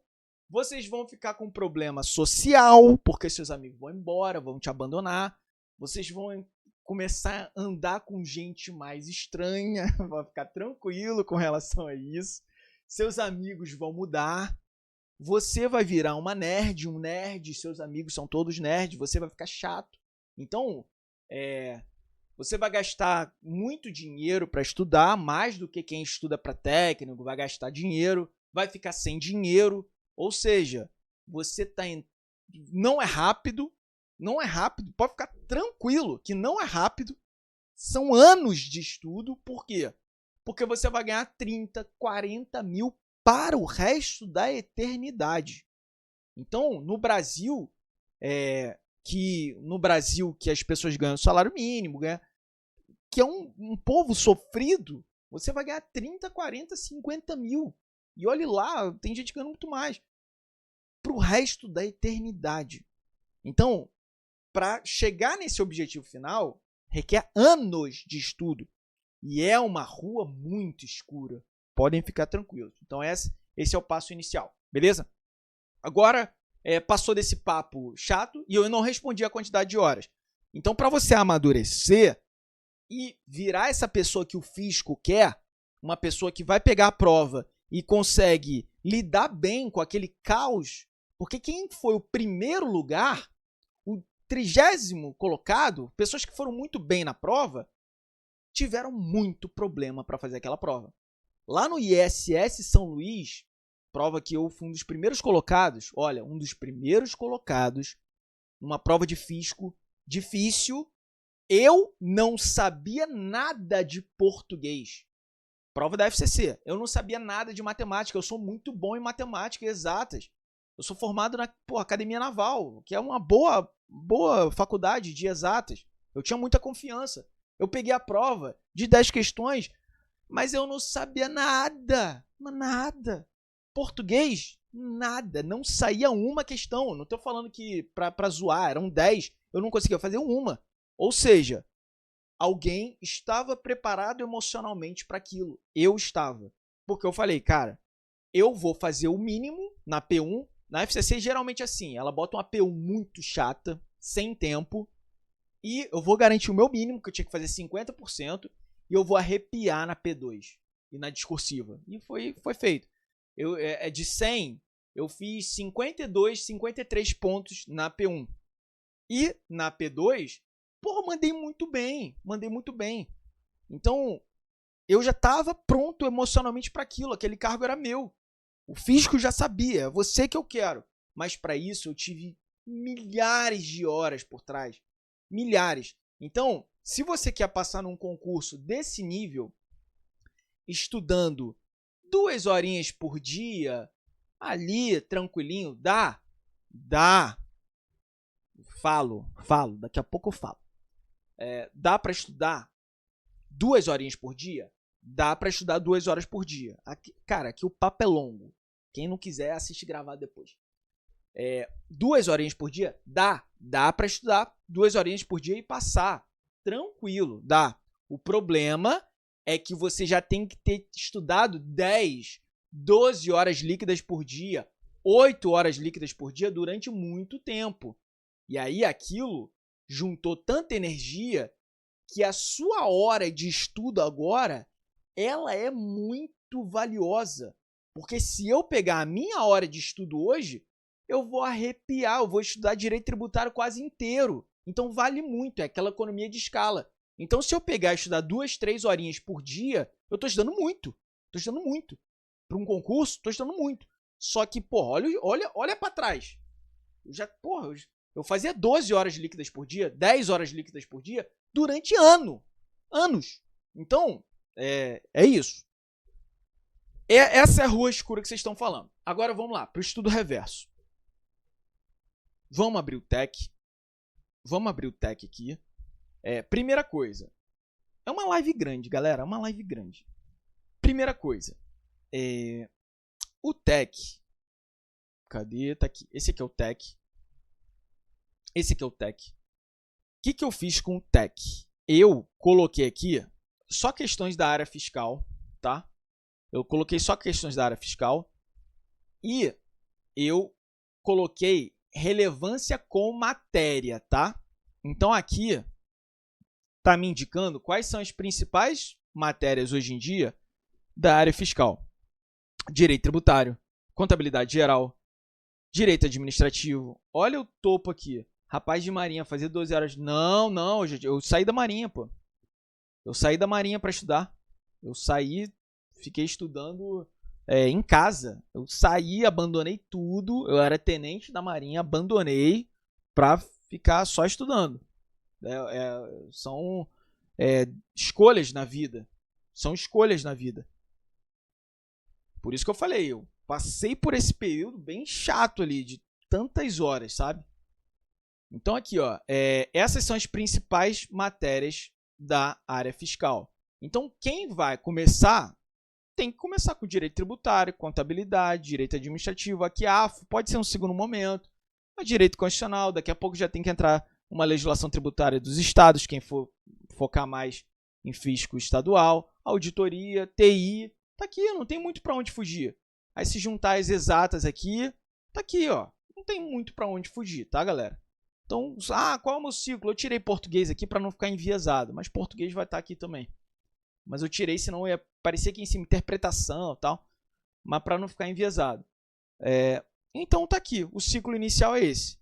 vocês vão ficar com problema social, porque seus amigos vão embora, vão te abandonar. Vocês vão começar a andar com gente mais estranha, vai ficar tranquilo com relação a isso. Seus amigos vão mudar. Você vai virar uma nerd, um nerd, seus amigos são todos nerds, você vai ficar chato. Então, você vai gastar muito dinheiro para estudar, mais do que quem estuda para técnico, vai gastar dinheiro, vai ficar sem dinheiro. Ou seja, você não é rápido, pode ficar tranquilo que não é rápido, são anos de estudo, por quê? Porque você vai ganhar 30, 40 mil para o resto da eternidade. Então, no Brasil, que as pessoas ganham salário mínimo, que é um povo sofrido, você vai ganhar 30, 40, 50 mil. E olhe lá, tem gente ganhando muito mais. Para o resto da eternidade. Então, para chegar nesse objetivo final, requer anos de estudo. E é uma rua muito escura. Podem ficar tranquilos. Então, esse é o passo inicial. Beleza? Agora, passou desse papo chato e eu não respondi a quantidade de horas. Então, para você amadurecer e virar essa pessoa que o fisco quer, uma pessoa que vai pegar a prova e consegue lidar bem com aquele caos, porque quem foi o primeiro lugar, o 30º colocado, pessoas que foram muito bem na prova, tiveram muito problema para fazer aquela prova. Lá no ISS São Luís, prova que eu fui um dos primeiros colocados, olha, um dos primeiros colocados numa prova de físico difícil, eu não sabia nada de português. Prova da FCC, eu não sabia nada de matemática, eu sou muito bom em matemática e exatas. Eu sou formado na Academia Naval, que é uma boa faculdade de exatas. Eu tinha muita confiança. Eu peguei a prova de 10 questões, mas eu não sabia nada. Nada. Português, nada. Não saía uma questão. Não estou falando que para zoar, eram 10. Eu não conseguia fazer uma. Ou seja, alguém estava preparado emocionalmente para aquilo. Eu estava. Porque eu falei, cara, eu vou fazer o mínimo na P1. Na FCC, geralmente assim, ela bota uma P1 muito chata, sem tempo, e eu vou garantir o meu mínimo, que eu tinha que fazer 50%, e eu vou arrepiar na P2 e na discursiva. E foi feito. De 100, eu fiz 52, 53 pontos na P1. E na P2, mandei muito bem. Então, eu já estava pronto emocionalmente para aquilo, aquele cargo era meu. O físico já sabia, é você que eu quero. Mas para isso eu tive milhares de horas por trás. Milhares. Então, se você quer passar num concurso desse nível, estudando 2 horinhas por dia, ali, tranquilinho, dá. Falo, daqui a pouco eu falo. Dá para estudar 2 horinhas por dia? Dá para estudar 2 horas por dia. Cara, aqui o papo é longo. Quem não quiser, assiste gravado depois. 2 horinhas por dia? Dá para estudar 2 horinhas por dia e passar. Tranquilo, dá. O problema é que você já tem que ter estudado 10, 12 horas líquidas por dia, 8 horas líquidas por dia durante muito tempo. E aí aquilo juntou tanta energia que a sua hora de estudo agora, ela é muito valiosa. Porque se eu pegar a minha hora de estudo hoje, eu vou arrepiar, eu vou estudar direito tributário quase inteiro. Então vale muito, é aquela economia de escala. Então se eu pegar e estudar 2, 3 horinhas por dia, eu estou estudando muito. Para um concurso, estou estudando muito. Só que, olha para trás. Eu fazia 12 horas líquidas por dia, 10 horas líquidas por dia, durante anos. Então, é isso. Essa é a rua escura que vocês estão falando. Agora vamos lá, para o estudo reverso. Vamos abrir o TEC. Vamos abrir o TEC aqui. Primeira coisa. É uma live grande, galera. É uma live grande. Primeira coisa. O TEC. Cadê? Tá aqui. Esse aqui é o TEC. O que eu fiz com o TEC? Eu coloquei aqui só questões da área fiscal, tá? Eu coloquei só questões da área fiscal e eu coloquei relevância com matéria, tá? Então aqui está me indicando quais são as principais matérias hoje em dia da área fiscal. Direito tributário, contabilidade geral, direito administrativo. Olha o topo aqui. Rapaz de marinha, fazer 12 horas. Não, gente, eu saí da marinha, pô. Eu saí da marinha para estudar. Eu saí, fiquei estudando em casa. Eu saí, abandonei tudo. Eu era tenente da marinha, abandonei para ficar só estudando. São escolhas na vida. São escolhas na vida. Por isso que eu falei, eu passei por esse período bem chato ali, de tantas horas, sabe? Então aqui, ó, essas são as principais matérias da área fiscal. Então quem vai começar, tem que começar com direito tributário, contabilidade, direito administrativo, aqui AFO, pode ser um segundo momento, mas direito constitucional, daqui a pouco já tem que entrar uma legislação tributária dos estados, quem for focar mais em fisco estadual, auditoria, TI, tá aqui, não tem muito para onde fugir. Aí se juntar as exatas aqui, tá aqui, ó, não tem muito para onde fugir, tá, galera? Então, qual é o meu ciclo? Eu tirei português aqui para não ficar enviesado, mas português vai estar aqui também. Mas eu tirei, senão ia parecer aqui em cima interpretação e tal, mas para não ficar enviesado. Então tá aqui, o ciclo inicial é esse.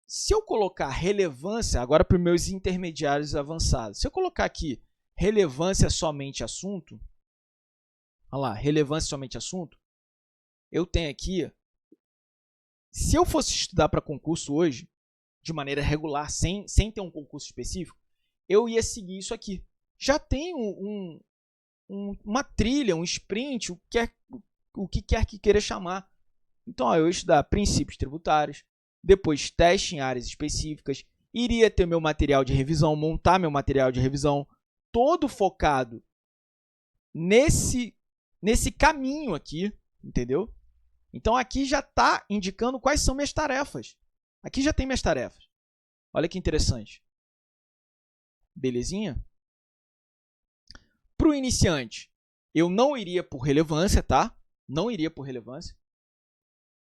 Se eu colocar relevância, agora para os meus intermediários avançados, se eu colocar aqui relevância somente assunto, olha lá, relevância somente assunto, eu tenho aqui, se eu fosse estudar para concurso hoje, de maneira regular, sem ter um concurso específico, eu ia seguir isso aqui. Já tem uma trilha, um sprint, o que quer que queira chamar. Então, eu ia estudar princípios tributários, depois teste em áreas específicas, iria ter meu material de revisão, montar meu material de revisão, todo focado nesse caminho aqui, entendeu? Então, aqui já está indicando quais são minhas tarefas. Aqui já tem minhas tarefas. Olha que interessante. Belezinha? Para o iniciante, eu não iria por relevância, tá? Não iria por relevância.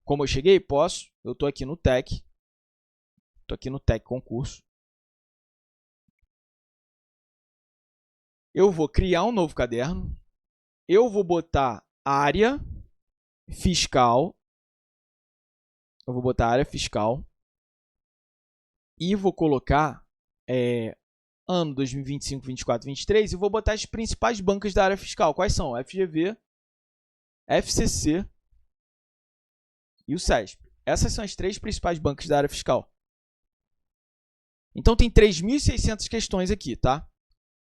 Como eu cheguei? Posso. Eu estou aqui no TEC. Estou aqui no TEC Concurso. Eu vou criar um novo caderno. Eu vou botar área fiscal. Eu vou botar área fiscal. E vou colocar ano 2025, 24, 23 e vou botar as principais bancas da área fiscal. Quais são? FGV, FCC e o SESP. Essas são as 3 principais bancas da área fiscal. Então, tem 3.600 questões aqui, tá?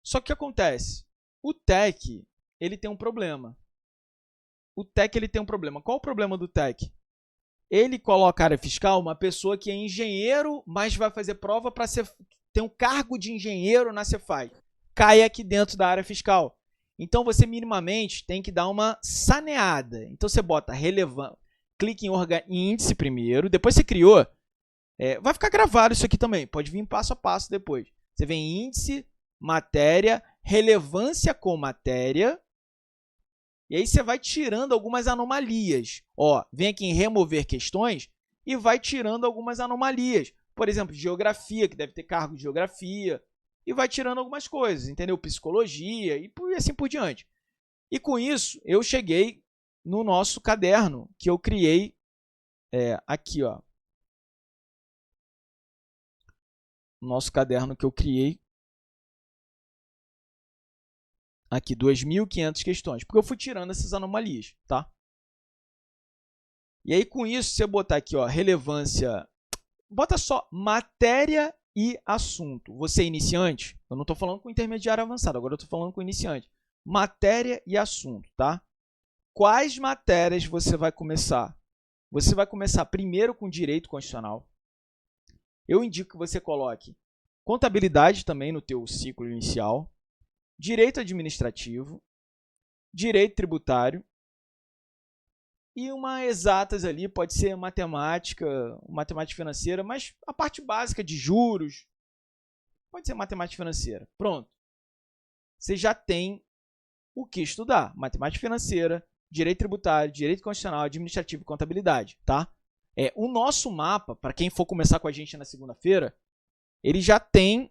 Só que o que acontece? O TEC, ele tem um problema. Qual o problema do TEC? Ele coloca a área fiscal uma pessoa que é engenheiro, mas vai fazer prova para ter um cargo de engenheiro na Cefaz. Cai aqui dentro da área fiscal. Então, você minimamente tem que dar uma saneada. Então, você bota relevância, clica em índice primeiro, depois você criou, vai ficar gravado isso aqui também, pode vir passo a passo depois. Você vem em índice, matéria, relevância com matéria, e aí você vai tirando algumas anomalias. Ó, vem aqui em remover questões e vai tirando algumas anomalias. Por exemplo, geografia, que deve ter cargo de geografia, e vai tirando algumas coisas, entendeu? Psicologia e assim por diante. E com isso, eu cheguei no nosso caderno que eu criei aqui, ó. Nosso caderno que eu criei aqui, 2.500 questões, porque eu fui tirando essas anomalias, tá? E aí, com isso, você botar aqui, ó, relevância, bota só matéria e assunto. Você é iniciante? Eu não estou falando com intermediário avançado, agora eu estou falando com iniciante. Matéria e assunto, tá? Quais matérias você vai começar? Você vai começar primeiro com direito constitucional. Eu indico que você coloque contabilidade também no teu ciclo inicial, direito administrativo, direito tributário e uma exatas ali, pode ser matemática financeira, mas a parte básica de juros pode ser matemática financeira. Pronto. Você já tem o que estudar. Matemática financeira, direito tributário, direito constitucional, administrativo e contabilidade, tá? O nosso mapa, para quem for começar com a gente na segunda-feira, ele já tem,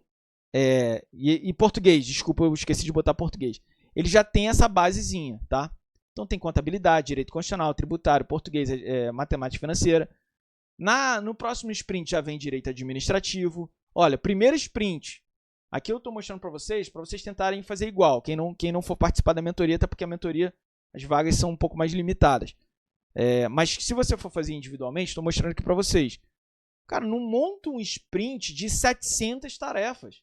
e português, desculpa, eu esqueci de botar português, ele já tem essa basezinha, tá? Então tem contabilidade, direito constitucional, tributário, português, matemática financeira. No próximo sprint já vem direito administrativo. Olha, primeiro sprint, aqui eu estou mostrando para vocês tentarem fazer igual. Quem não for participar da mentoria, até porque a mentoria, as vagas são um pouco mais limitadas. Mas se você for fazer individualmente, estou mostrando aqui para vocês. Cara, não monta um sprint de 700 tarefas.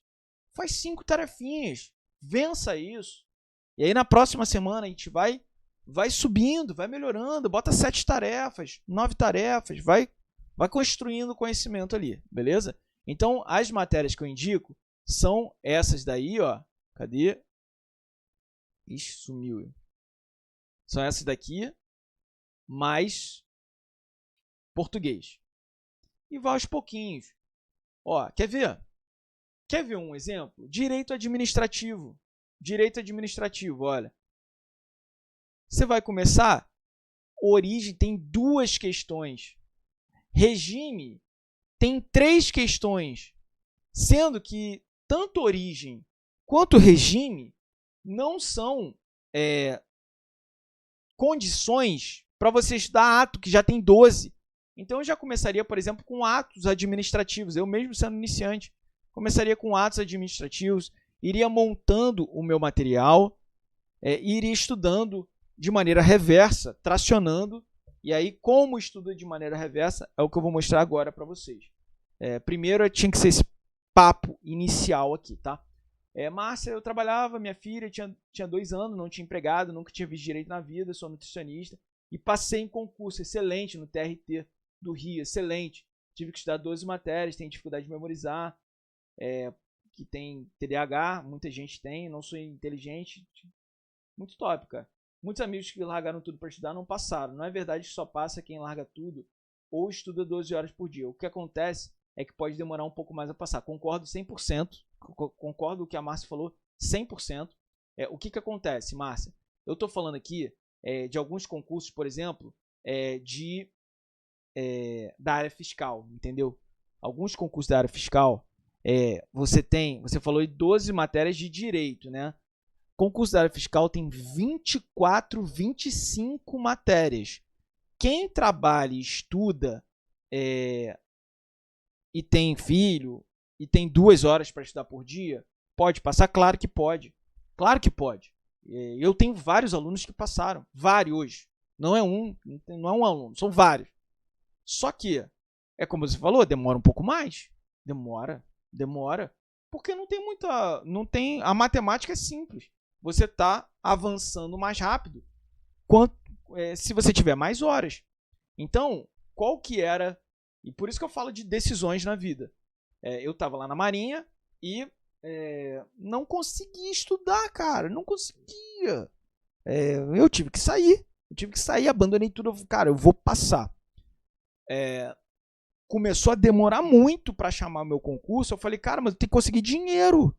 Faz 5 tarefinhas. Vença isso. E aí na próxima semana a gente vai subindo, vai melhorando. Bota 7 tarefas, 9 tarefas. Vai construindo conhecimento ali, beleza? Então, as matérias que eu indico são essas daí, ó. Cadê? Ixi, sumiu. São essas daqui, mais português. E vai aos pouquinhos. Ó, quer ver? Quer ver um exemplo? Direito administrativo. Direito administrativo, olha. Você vai começar, origem tem 2 questões. Regime tem 3 questões. Sendo que tanto origem quanto regime não são condições para você estudar ato, que já tem 12. Então, eu já começaria, por exemplo, com atos administrativos. Eu mesmo sendo iniciante, começaria com atos administrativos, iria montando o meu material, iria estudando de maneira reversa, tracionando. E aí, como estuda de maneira reversa, é o que eu vou mostrar agora para vocês. Primeiro, tinha que ser esse papo inicial aqui, tá? Márcia, eu trabalhava, minha filha tinha 2 anos, não tinha empregado, nunca tinha visto direito na vida, sou nutricionista. E passei em concurso excelente no TRT do Rio, excelente. Tive que estudar 12 matérias, tenho dificuldade de memorizar, que tem TDAH, muita gente tem, não sou inteligente. Muito top, cara. Muitos amigos que largaram tudo para estudar não passaram. Não é verdade que só passa quem larga tudo ou estuda 12 horas por dia. O que acontece é que pode demorar um pouco mais a passar. Concordo 100%. Concordo com o que a Márcia falou 100%. O que acontece, Márcia? Eu estou falando aqui de alguns concursos, por exemplo, da área fiscal, entendeu? Alguns concursos da área fiscal, você falou de 12 matérias de direito, né? Concurso da área fiscal tem 24, 25 matérias. Quem trabalha e estuda e tem filho e tem 2 horas para estudar por dia, pode passar? Claro que pode. Claro que pode. Eu tenho vários alunos que passaram. Vários. Não é um aluno, são vários. Só que, como você falou, demora um pouco mais. Demora. Porque não tem a matemática é simples. Você está avançando mais rápido se você tiver mais horas. Então, qual que era... E por isso que eu falo de decisões na vida. Eu estava lá na Marinha e não conseguia estudar, cara. Não conseguia. Eu tive que sair. Abandonei tudo. Cara, eu vou passar. Começou a demorar muito para chamar meu concurso. Eu falei, cara, mas eu tenho que conseguir dinheiro.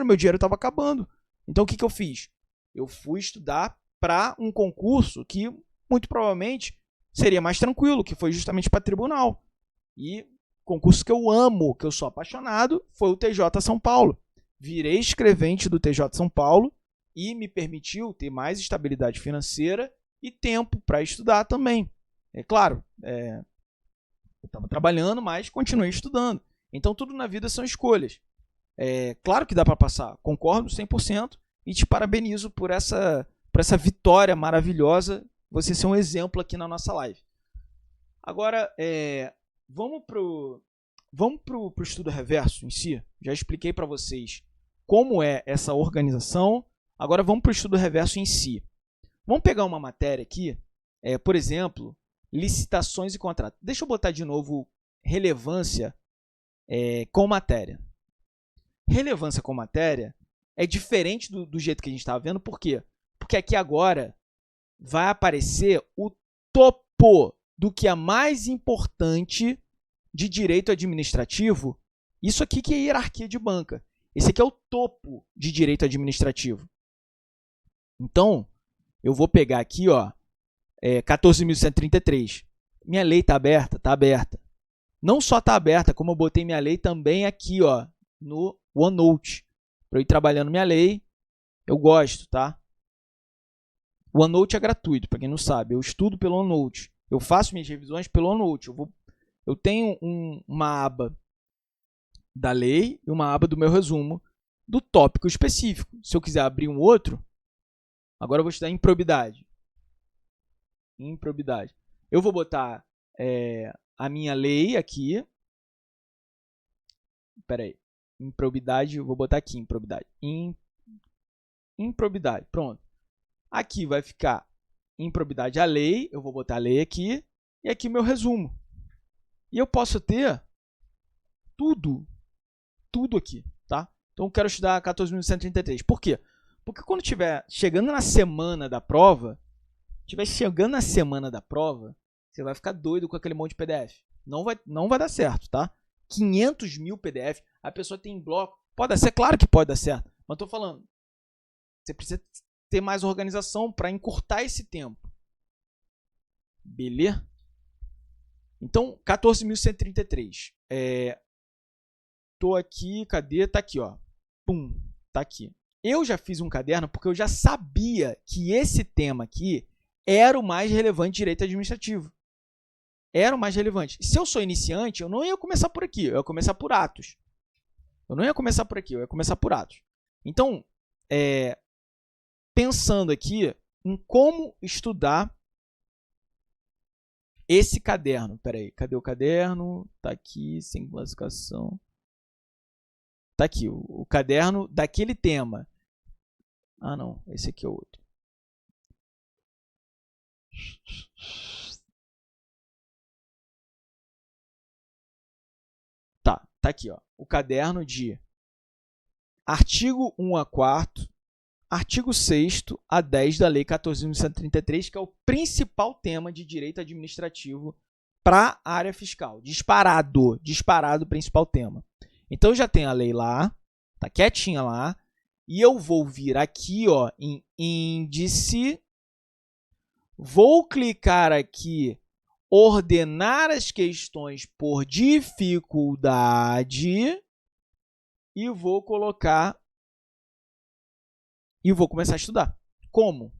Meu dinheiro estava acabando. Então, o que eu fiz? Eu fui estudar para um concurso que, muito provavelmente, seria mais tranquilo, que foi justamente para tribunal. E concurso que eu amo, que eu sou apaixonado, foi o TJ São Paulo. Virei escrevente do TJ São Paulo e me permitiu ter mais estabilidade financeira e tempo para estudar também. Claro, eu estava trabalhando, mas continuei estudando. Então, tudo na vida são escolhas. Claro que dá para passar, concordo 100% e te parabenizo por essa vitória maravilhosa, você ser um exemplo aqui na nossa live. Agora, vamos pro estudo reverso em si. Já expliquei para vocês como é essa organização. Agora vamos para o estudo reverso em si. Vamos pegar uma matéria aqui, por exemplo, licitações e contratos. Deixa eu botar de novo relevância com matéria. Relevância com matéria é diferente do jeito que a gente estava vendo. Por quê? Porque aqui agora vai aparecer o topo do que é mais importante de direito administrativo. Isso aqui que é hierarquia de banca. Esse aqui é o topo de direito administrativo. Então, eu vou pegar aqui, 14.133. Minha lei está aberta? Está aberta. Não só está aberta, como eu botei minha lei também aqui, no OneNote. Para eu ir trabalhando minha lei, eu gosto, tá? O OneNote é gratuito, para quem não sabe. Eu estudo pelo OneNote. Eu faço minhas revisões pelo OneNote. Eu tenho uma aba da lei e uma aba do meu resumo do tópico específico. Se eu quiser abrir um outro, agora eu vou estudar improbidade. Eu vou botar a minha lei aqui. Espera aí. Improbidade, eu vou botar aqui improbidade. Improbidade, pronto. Aqui vai ficar improbidade a lei, eu vou botar a lei aqui, e aqui meu resumo. E eu posso ter tudo aqui, tá? Então eu quero estudar 14.133. Por quê? Porque quando estiver chegando na semana da prova, você vai ficar doido com aquele monte de PDF. Não vai dar certo, tá? 500 mil PDF, a pessoa tem bloco. Pode dar certo? Claro que pode dar certo. Mas estou falando, você precisa ter mais organização para encurtar esse tempo. Beleza? Então, 14.133. Tô aqui, cadê? Tá aqui, ó. Pum, tá aqui. Eu já fiz um caderno porque eu já sabia que esse tema aqui era o mais relevante de direito administrativo. Era o mais relevante. Se eu sou iniciante, eu não ia começar por aqui, eu ia começar por atos. Então, pensando aqui, em como estudar esse caderno. Peraí, cadê o caderno? Tá aqui, sem classificação. Tá aqui, o caderno daquele tema. Ah, não, esse aqui é outro. Tá aqui, ó, o caderno de artigo 1 a 4º, artigo 6º a 10 da Lei 14.133, que é o principal tema de direito administrativo para a área fiscal. Disparado o principal tema. Então, já tem a lei lá, tá quietinha lá, e eu vou vir aqui, ó, em índice, vou clicar aqui, ordenar as questões por dificuldade e vou colocar e vou começar a estudar. Como?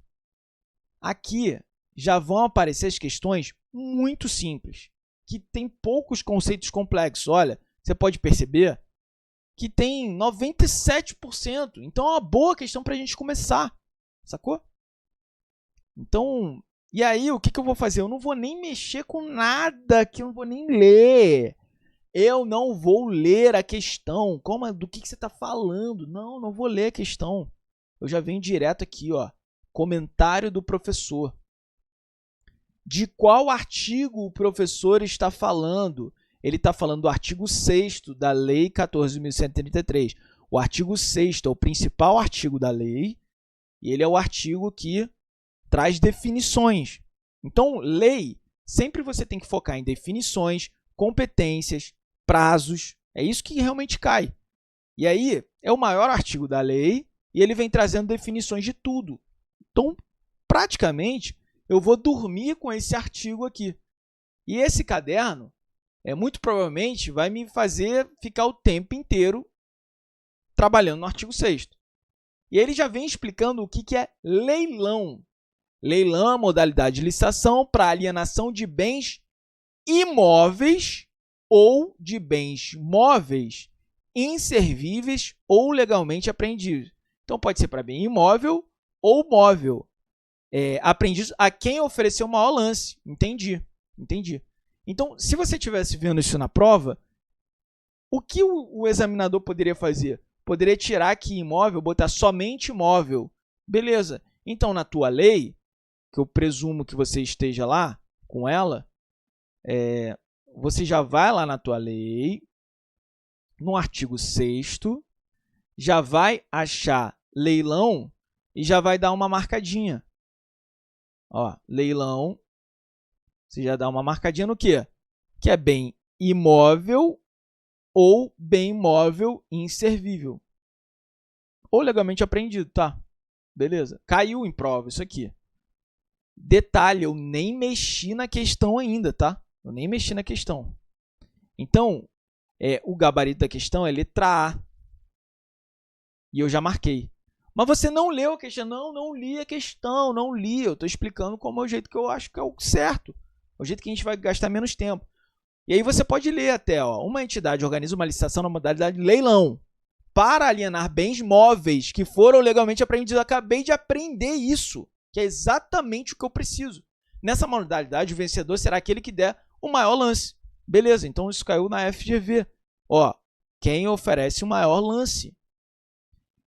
Aqui já vão aparecer as questões muito simples, que tem poucos conceitos complexos. Olha, você pode perceber que tem 97%. Então, é uma boa questão para a gente começar, sacou? Então, e aí, o que eu vou fazer? Eu não vou nem mexer com nada, que eu não vou nem ler. Eu não vou ler a questão. Como, do que você está falando? Não vou ler a questão. Eu já venho direto aqui, ó, comentário do professor. De qual artigo o professor está falando? Ele está falando do artigo 6º da Lei 14.133. O artigo 6º é o principal artigo da lei e ele é o artigo que traz definições. Então, lei, sempre você tem que focar em definições, competências, prazos. É isso que realmente cai. E aí, é o maior artigo da lei e ele vem trazendo definições de tudo. Então, praticamente, eu vou dormir com esse artigo aqui. E esse caderno, muito provavelmente, vai me fazer ficar o tempo inteiro trabalhando no artigo 6º. E ele já vem explicando o que é leilão. Leilão é a modalidade de licitação para alienação de bens imóveis ou de bens móveis, inservíveis ou legalmente apreendidos. Então, pode ser para bem imóvel ou móvel. Apreendidos a quem ofereceu o maior lance. Entendi. Então, se você estivesse vendo isso na prova, o que o examinador poderia fazer? Poderia tirar aqui imóvel, botar somente imóvel. Beleza. Então, na tua lei, que eu presumo que você esteja lá com ela, você já vai lá na tua lei, no artigo 6º, já vai achar leilão e já vai dar uma marcadinha. Ó, leilão, você já dá uma marcadinha no quê? Que é bem imóvel ou bem imóvel inservível. Ou legalmente apreendido, tá? Beleza. Caiu em prova isso aqui. Detalhe, eu nem mexi na questão ainda, tá? Eu nem mexi na questão. Então, o gabarito da questão é letra A. E eu já marquei. Mas você não leu a questão. Não li a questão, não li. Eu estou explicando como é o jeito que eu acho que é o certo. É o jeito que a gente vai gastar menos tempo. E aí você pode ler até, ó, uma entidade organiza uma licitação na modalidade de leilão para alienar bens móveis que foram legalmente apreendidos. Eu acabei de aprender isso, que é exatamente o que eu preciso. Nessa modalidade, o vencedor será aquele que der o maior lance. Beleza, então isso caiu na FGV. Ó, quem oferece o maior lance.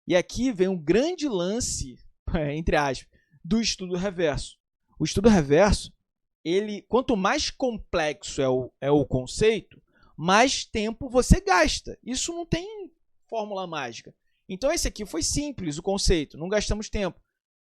E aqui vem um grande lance, entre aspas, do estudo reverso. O estudo reverso, quanto mais complexo é o conceito, mais tempo você gasta. Isso não tem fórmula mágica. Então, esse aqui foi simples, o conceito, não gastamos tempo.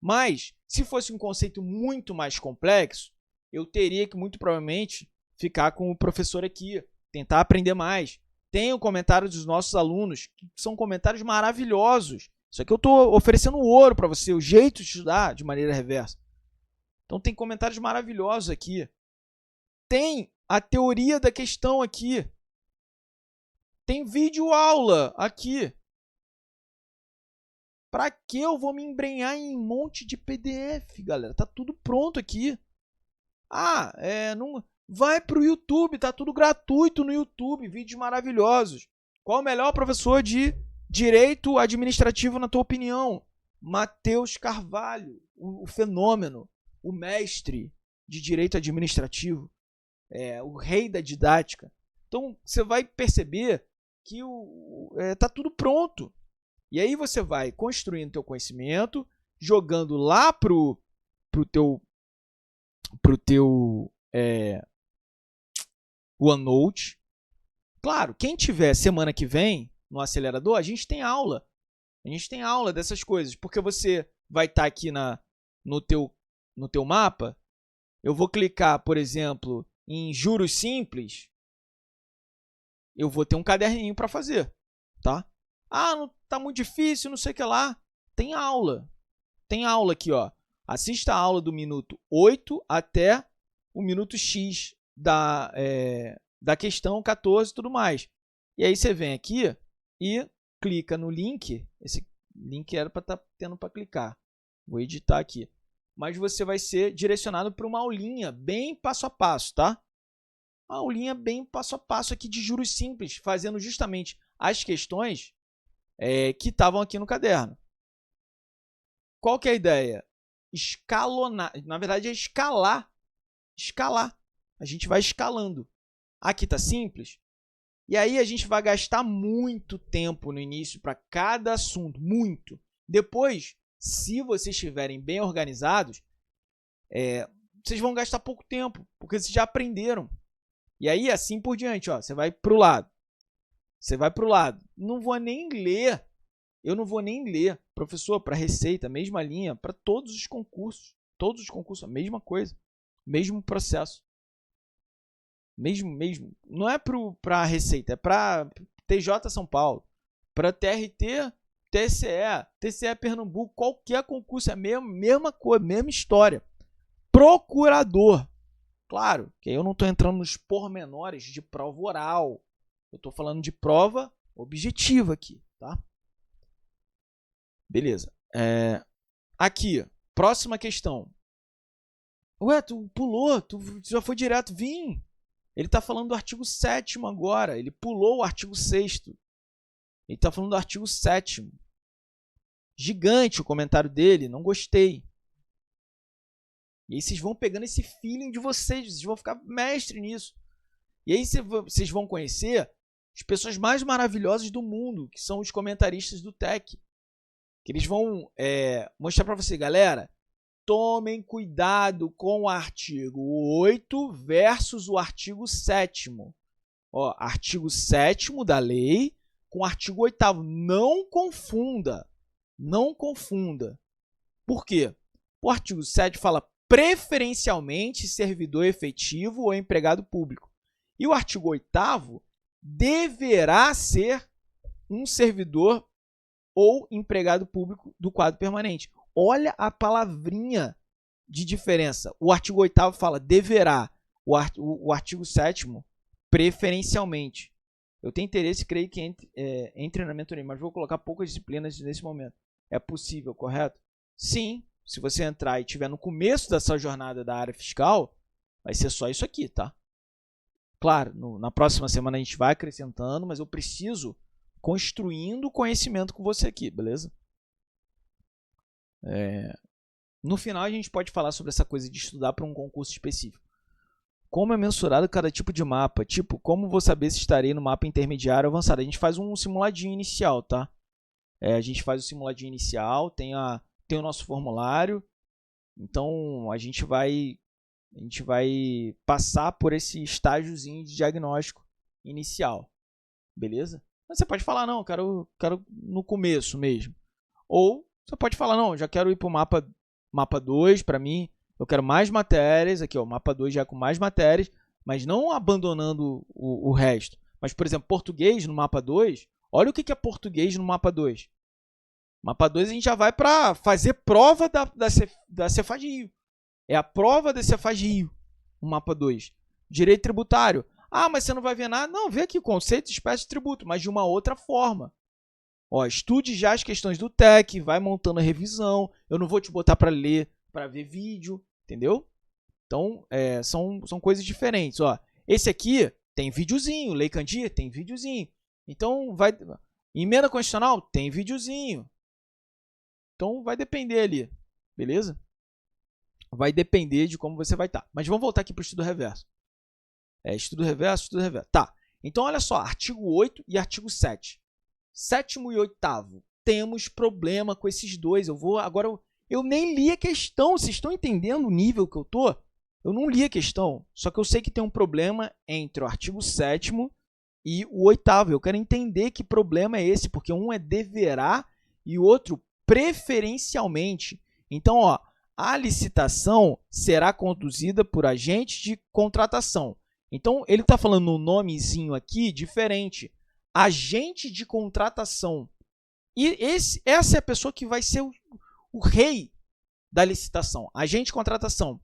Mas, se fosse um conceito muito mais complexo, eu teria que, muito provavelmente, ficar com o professor aqui, tentar aprender mais. Tem o comentário dos nossos alunos, que são comentários maravilhosos. Isso aqui eu estou oferecendo ouro para você, o jeito de estudar de maneira reversa. Então, tem comentários maravilhosos aqui. Tem a teoria da questão aqui. Tem vídeo aula aqui. Para que eu vou me embrenhar em um monte de PDF, galera? Tá tudo pronto aqui. Não vai para o YouTube, tá tudo gratuito no YouTube, vídeos maravilhosos. Qual o melhor professor de direito administrativo, na tua opinião? Matheus Carvalho, o fenômeno, o mestre de direito administrativo, o rei da didática. Então, você vai perceber que tá tudo pronto. E aí você vai construindo teu conhecimento, jogando lá pro teu OneNote. Claro, quem tiver semana que vem no acelerador, a gente tem aula. A gente tem aula dessas coisas, porque você vai estar aqui no teu mapa. Eu vou clicar, por exemplo, em juros simples. Eu vou ter um caderninho para fazer, tá? Ah, não tá muito difícil, não sei o que lá. Tem aula. Tem aula aqui, ó. Assista a aula do minuto 8 até o minuto X da questão 14 e tudo mais. E aí você vem aqui e clica no link. Esse link era para estar tendo para clicar. Vou editar aqui. Mas você vai ser direcionado para uma aulinha bem passo a passo, tá? Uma aulinha bem passo a passo aqui de juros simples, fazendo justamente as questões que estavam aqui no caderno. Qual que é a ideia? Escalonar. Na verdade, é escalar. Escalar. A gente vai escalando. Aqui está simples. E aí a gente vai gastar muito tempo no início para cada assunto. Muito. Depois, se vocês estiverem bem organizados, vocês vão gastar pouco tempo, porque vocês já aprenderam. E aí, assim por diante, ó, você vai para o lado. Você vai para o lado. Não vou nem ler. Eu não vou nem ler. Professor, para Receita, mesma linha. Para todos os concursos. Todos os concursos, a mesma coisa. Mesmo processo. Mesmo. Não é para Receita, é para TJ São Paulo. Para TRT, TCE Pernambuco. Qualquer concurso é a mesma coisa, mesma história. Procurador. Claro, que aí eu não estou entrando nos pormenores de prova oral. Eu estou falando de prova objetiva aqui, tá? Beleza. Aqui, próxima questão. Ué, tu pulou, tu já foi direto. Vim. Ele está falando do artigo 7º agora. Ele pulou o artigo 6º. Ele está falando do artigo 7º. Gigante o comentário dele, não gostei. E aí vocês vão pegando esse feeling de vocês vão ficar mestre nisso. E aí vocês vão conhecer as pessoas mais maravilhosas do mundo, que são os comentaristas do TEC. Que eles vão mostrar para você, galera, tomem cuidado com o artigo 8 versus o artigo 7º. Ó, artigo 7º da lei com o artigo 8º. Não confunda. Não confunda. Por quê? O artigo 7 fala preferencialmente servidor efetivo ou empregado público. E o artigo 8º deverá ser um servidor ou empregado público do quadro permanente. Olha a palavrinha de diferença. O artigo 8º fala deverá, o artigo 7º preferencialmente. Eu tenho interesse, creio que em treinamento, mas vou colocar poucas disciplinas nesse momento. É possível, correto? Sim. Se você entrar e estiver no começo dessa jornada da área fiscal, vai ser só isso aqui, tá? Claro, na próxima semana a gente vai acrescentando, mas eu preciso construindo conhecimento com você aqui, beleza? No final a gente pode falar sobre essa coisa de estudar para um concurso específico. Como é mensurado cada tipo de mapa? Tipo, como vou saber se estarei no mapa intermediário ou avançado? A gente faz um simuladinho inicial, tá? A gente faz o simuladinho inicial, tem o nosso formulário, então a gente vai passar por esse estágiozinho de diagnóstico inicial, beleza? Mas você pode falar, não, quero no começo mesmo. Ou você pode falar, não, já quero ir para o mapa 2, para mim, eu quero mais matérias, aqui ó, o mapa 2 já é com mais matérias, mas não abandonando o resto. Mas, por exemplo, português no mapa 2, olha o que é português no mapa 2. Mapa 2 a gente já vai para fazer prova da Cefaz-Rio. É a prova da Cefaz-Rio, o mapa 2. Direito tributário. Ah, mas você não vai ver nada? Não, vê aqui conceito, espécie de tributo, mas de uma outra forma. Ó, estude já as questões do TEC, vai montando a revisão. Eu não vou te botar para ler, para ver vídeo, entendeu? Então, são coisas diferentes. Ó, esse aqui tem videozinho, Lei Candir tem videozinho. Então, emenda constitucional tem videozinho. Então, vai depender ali, beleza? Vai depender de como você vai estar. Mas vamos voltar aqui para o estudo reverso. Estudo reverso. Tá, então olha só, artigo 8 e artigo 7. 7º e 8º. Temos problema com esses dois. Eu nem li a questão. Vocês estão entendendo o nível que eu tô? Eu não li a questão. Só que eu sei que tem um problema entre o artigo 7º e o 8º. Eu quero entender que problema é esse, porque um é deverá e o outro preferencialmente. Então, ó, a licitação será conduzida por agente de contratação. Então, ele está falando um nomezinho aqui diferente. Agente de contratação. E essa é a pessoa que vai ser o rei da licitação. Agente de contratação.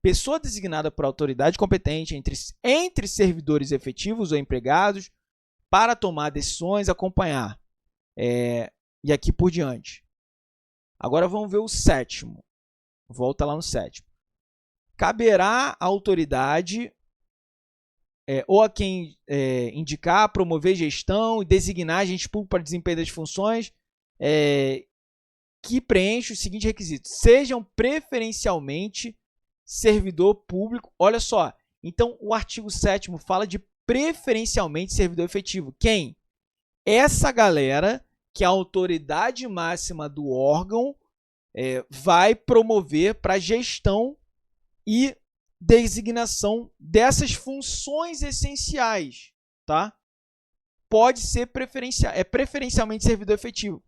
Pessoa designada por autoridade competente entre servidores efetivos ou empregados para tomar decisões, acompanhar. E aqui por diante. Agora vamos ver o 7º. Volta lá no 7º. Caberá à autoridade ou a quem indicar, promover gestão e designar agente público para desempenho das funções que preenchem os seguintes requisitos. Sejam preferencialmente servidor público. Olha só, então o artigo 7º fala de preferencialmente servidor efetivo. Quem? Essa galera que a autoridade máxima do órgão vai promover para gestão e designação dessas funções essenciais, tá? Pode ser preferencialmente servidor efetivo.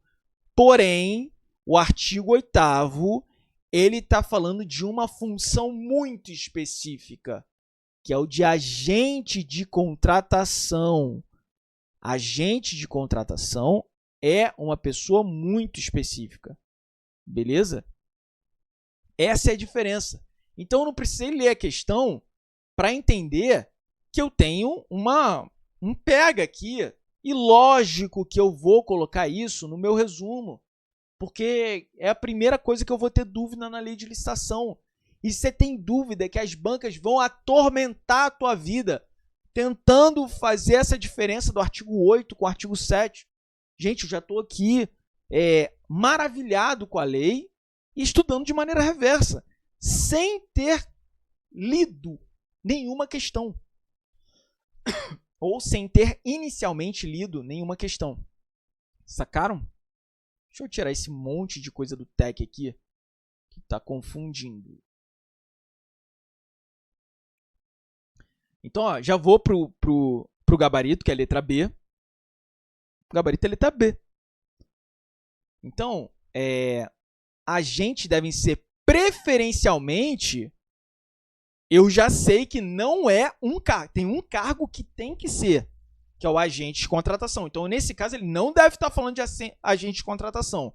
Porém, o artigo 8º, ele está falando de uma função muito específica, que é o de agente de contratação. Agente de contratação é uma pessoa muito específica, beleza? Essa é a diferença. Então, eu não precisei ler a questão para entender que eu tenho um pega aqui. E lógico que eu vou colocar isso no meu resumo, porque é a primeira coisa que eu vou ter dúvida na lei de licitação. E você tem dúvida que as bancas vão atormentar a tua vida tentando fazer essa diferença do artigo 8 com o artigo 7. Gente, eu já estou aqui maravilhado com a lei e estudando de maneira reversa, sem ter lido nenhuma questão. Ou sem ter inicialmente lido nenhuma questão. Sacaram? Deixa eu tirar esse monte de coisa do TEC aqui, que está confundindo. Então, ó, já vou pro gabarito, que é a letra B. O gabarito é a letra B. Então, agentes devem ser preferencialmente... Eu já sei que não é um cargo. Tem um cargo que tem que ser, que é o agente de contratação. Então, nesse caso, ele não deve estar falando de agente de contratação.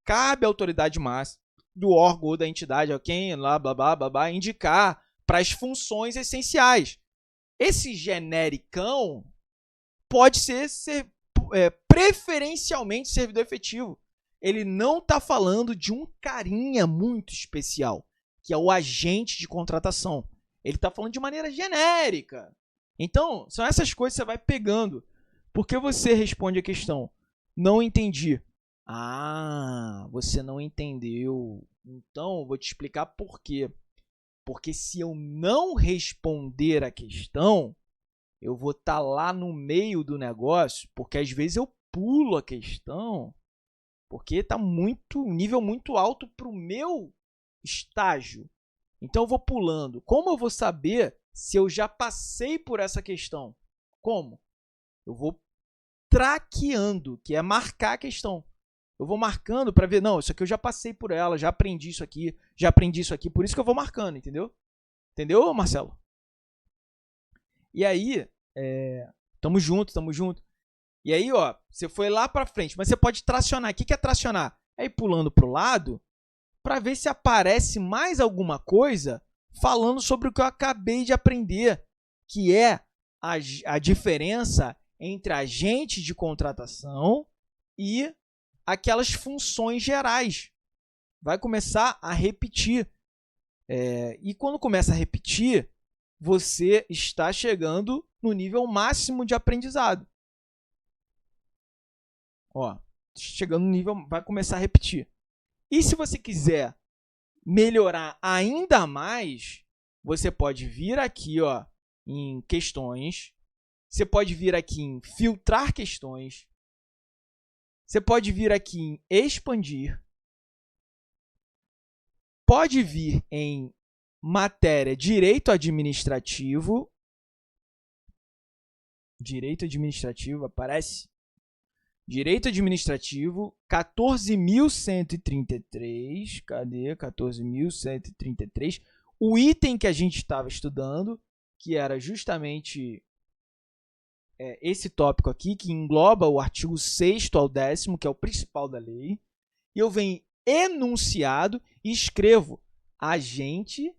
Cabe à autoridade máxima do órgão ou da entidade, a quem, blá, blá, blá, blá, blá, indicar para as funções essenciais. Esse genericão pode ser preferencialmente servidor efetivo. Ele não está falando de um carinha muito especial, que é o agente de contratação. Ele está falando de maneira genérica. Então, são essas coisas que você vai pegando. Por que você responde a questão? Não entendi. Ah, você não entendeu. Então, vou te explicar por quê. Porque se eu não responder a questão, eu vou estar lá no meio do negócio, porque às vezes eu pulo a questão, porque está um nível muito alto para o meu estágio. Então, eu vou pulando. Como eu vou saber se eu já passei por essa questão? Como? Eu vou traqueando, que é marcar a questão. Eu vou marcando para ver, não, isso aqui eu já passei por ela, já aprendi isso aqui, por isso que eu vou marcando, entendeu? Entendeu, Marcelo? E aí, tamo junto. E aí, ó, você foi lá para frente, mas você pode tracionar. O que é tracionar? É ir pulando para o lado, para ver se aparece mais alguma coisa falando sobre o que eu acabei de aprender, que é a diferença entre agente de contratação e aquelas funções gerais. Vai começar a repetir. E quando começa a repetir, você está chegando no nível máximo de aprendizado. Ó, chegando no nível, vai começar a repetir. E se você quiser melhorar ainda mais, você pode vir aqui, ó, em questões, você pode vir aqui em filtrar questões, você pode vir aqui em expandir, pode vir em matéria direito administrativo, aparece direito administrativo, 14.133, cadê? 14.133, o item que a gente estava estudando, que era justamente esse tópico aqui, que engloba o artigo 6º ao 10º, que é o principal da lei, e eu venho enunciado e escrevo agente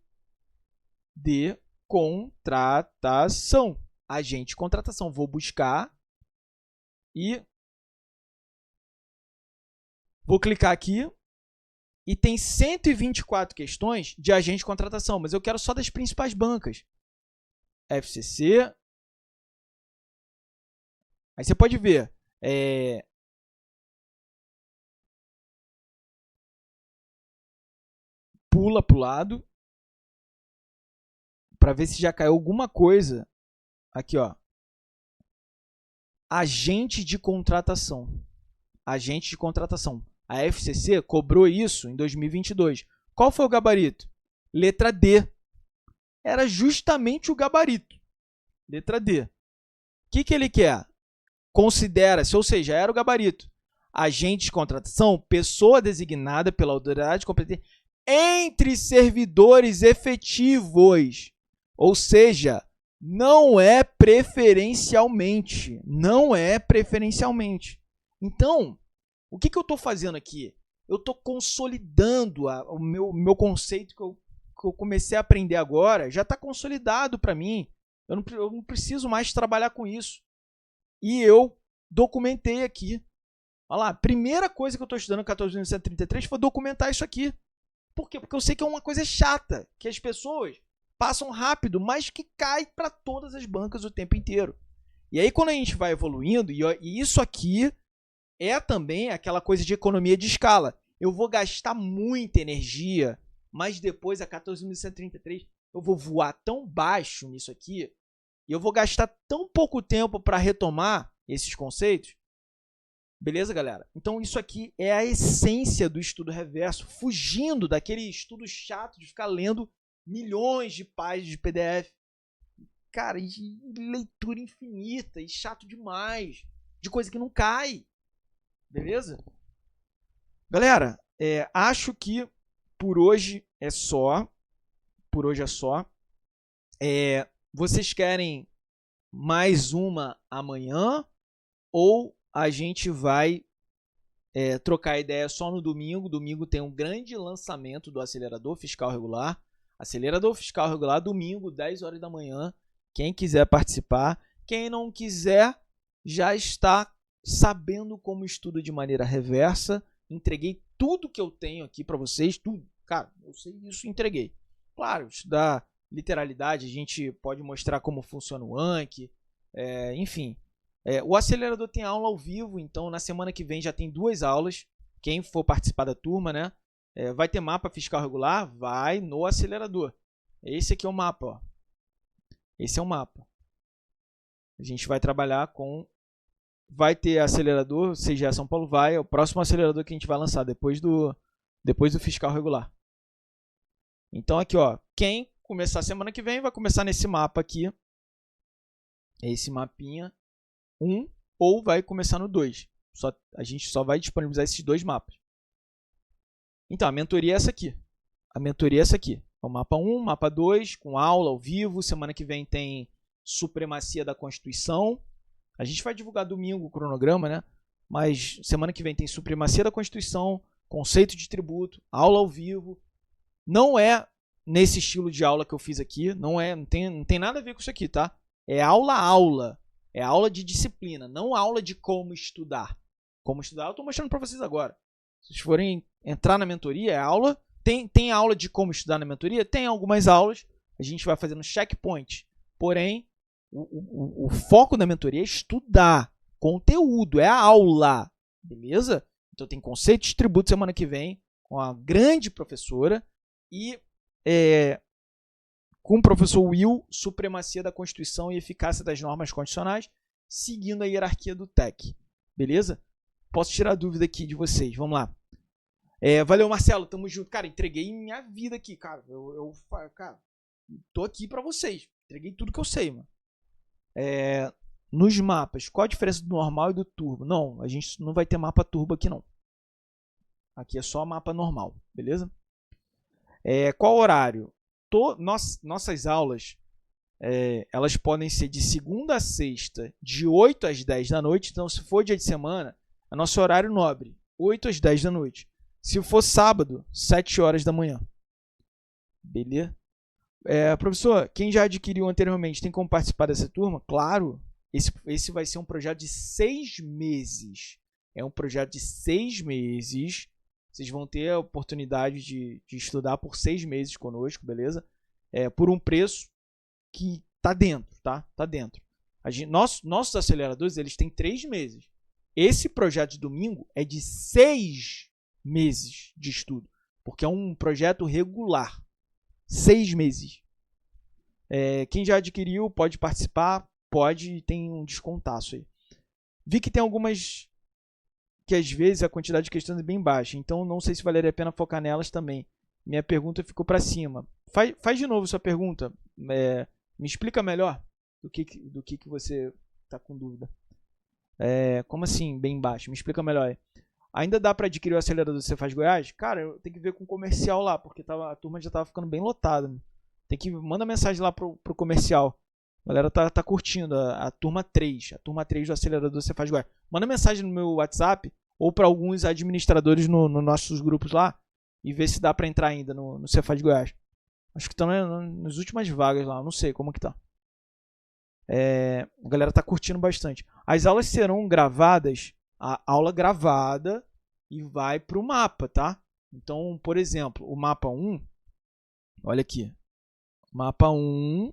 de contratação. Agente de contratação. Vou buscar e vou clicar aqui e tem 124 questões de agente de contratação, mas eu quero só das principais bancas. FCC. Aí você pode ver. Pula para o lado para ver se já caiu alguma coisa. Aqui, ó. Agente de contratação. Agente de contratação. A FCC cobrou isso em 2022. Qual foi o gabarito? Letra D. Era justamente o gabarito. Letra D. O que ele quer? Considera-se, ou seja, era o gabarito. Agente de contratação, pessoa designada pela autoridade competente entre servidores efetivos. Ou seja, não é preferencialmente. Não é preferencialmente. Então, o que eu estou fazendo aqui? Eu estou consolidando o meu conceito que eu comecei a aprender agora. Já está consolidado para mim. Eu não preciso mais trabalhar com isso. E eu documentei aqui. Olha lá, a primeira coisa que eu estou estudando em 14.133 foi documentar isso aqui. Por quê? Porque eu sei que é uma coisa chata, que as pessoas passam rápido, mas que cai para todas as bancas o tempo inteiro. E aí, quando a gente vai evoluindo, e isso aqui é também aquela coisa de economia de escala. Eu vou gastar muita energia, mas depois, a 14.133, eu vou voar tão baixo nisso aqui, e eu vou gastar tão pouco tempo para retomar esses conceitos. Beleza, galera? Então, isso aqui é a essência do estudo reverso, fugindo daquele estudo chato de ficar lendo milhões de páginas de PDF. Cara, de leitura infinita e chato demais, de coisa que não cai. Beleza? Galera, acho que por hoje é só. Por hoje é só. Vocês querem mais uma amanhã ou a gente vai trocar ideia só no domingo? Domingo tem um grande lançamento do Acelerador Fiscal Regular. Acelerador Fiscal Regular, domingo, 10 horas da manhã. Quem quiser participar. Quem não quiser, já está sabendo como estuda de maneira reversa. Entreguei tudo que eu tenho aqui para vocês. Tudo. Cara, eu sei isso, entreguei. Claro, estudar literalidade, a gente pode mostrar como funciona o Anki. Enfim. O acelerador tem aula ao vivo, então na semana que vem já tem 2 aulas. Quem for participar da turma, né? Vai ter mapa fiscal regular? Vai no acelerador. Esse aqui é o mapa, ó. Esse é o mapa. A gente vai trabalhar com... Vai ter acelerador, CGE São Paulo vai. É o próximo acelerador que a gente vai lançar depois do fiscal regular. Então aqui, ó. Quem começar semana que vem vai começar nesse mapa aqui. Esse mapinha 1 ou vai começar no 2. A gente só vai disponibilizar esses 2 mapas. Então, a mentoria é essa aqui. A mentoria é essa aqui. O mapa 1, mapa 2, com aula ao vivo. Semana que vem tem Supremacia da Constituição. A gente vai divulgar domingo o cronograma, né? Mas semana que vem tem Supremacia da Constituição, conceito de tributo, aula ao vivo. Não é nesse estilo de aula que eu fiz aqui. Não tem nada a ver com isso aqui, tá? É aula. É aula de disciplina, não aula de como estudar. Como estudar eu estou mostrando para vocês agora. Se vocês forem entrar na mentoria, é aula. Tem aula de como estudar na mentoria? Tem algumas aulas. A gente vai fazendo checkpoint. Porém, o foco da mentoria é estudar. Conteúdo, é a aula. Beleza? Então tem conceito de tributo semana que vem. uma grande professora, e com o professor Will, Supremacia da Constituição e Eficácia das Normas Constitucionais, seguindo a hierarquia do TEC. Beleza? Posso tirar dúvida aqui de vocês. Vamos lá. Valeu, Marcelo. Tamo junto. Cara, entreguei minha vida aqui, cara. Cara, tô aqui pra vocês. Entreguei tudo que eu sei, mano. Nos mapas, qual a diferença do normal e do turbo? Não, a gente não vai ter mapa turbo aqui, não. Aqui é só mapa normal, beleza? Qual horário? Nossas aulas, elas podem ser de segunda a sexta, de 8 às 10 da noite. Então, se for dia de semana, é nosso horário nobre, 8 às 10 da noite. Se for sábado, 7 horas da manhã. Beleza? Professor, quem já adquiriu anteriormente tem como participar dessa turma? Claro, esse vai ser um projeto de 6 meses. É um projeto de 6 meses. Vocês vão ter a oportunidade de estudar por 6 meses conosco, beleza? Por um preço que tá dentro, tá? Tá dentro. Nossos aceleradores, eles têm 3 meses. Esse projeto de domingo é de 6 meses de estudo, porque é um projeto regular. 6 meses. Quem já adquiriu pode participar, pode, tem um descontaço aí. Vi que tem algumas que às vezes a quantidade de questões é bem baixa, então não sei se valeria a pena focar nelas também. Minha pergunta ficou para cima. Faz de novo sua pergunta. Me explica melhor do que você está com dúvida. Como assim, bem baixo? Me explica melhor aí. Ainda dá para adquirir o acelerador do Cefaz Goiás? Cara, eu tenho que ver com o comercial lá, porque a turma já estava ficando bem lotada. Né? Manda mensagem lá pro comercial. A galera tá curtindo a turma 3, do acelerador Cefaz Goiás. Manda mensagem no meu WhatsApp ou para alguns administradores nos nossos grupos lá e vê se dá para entrar ainda no Cefaz Goiás. Acho que estão nas últimas vagas lá, não sei como que tá. A galera tá curtindo bastante. As aulas serão gravadas, a aula gravada, e vai para o mapa, tá? Então, por exemplo, o mapa 1, olha aqui, mapa 1,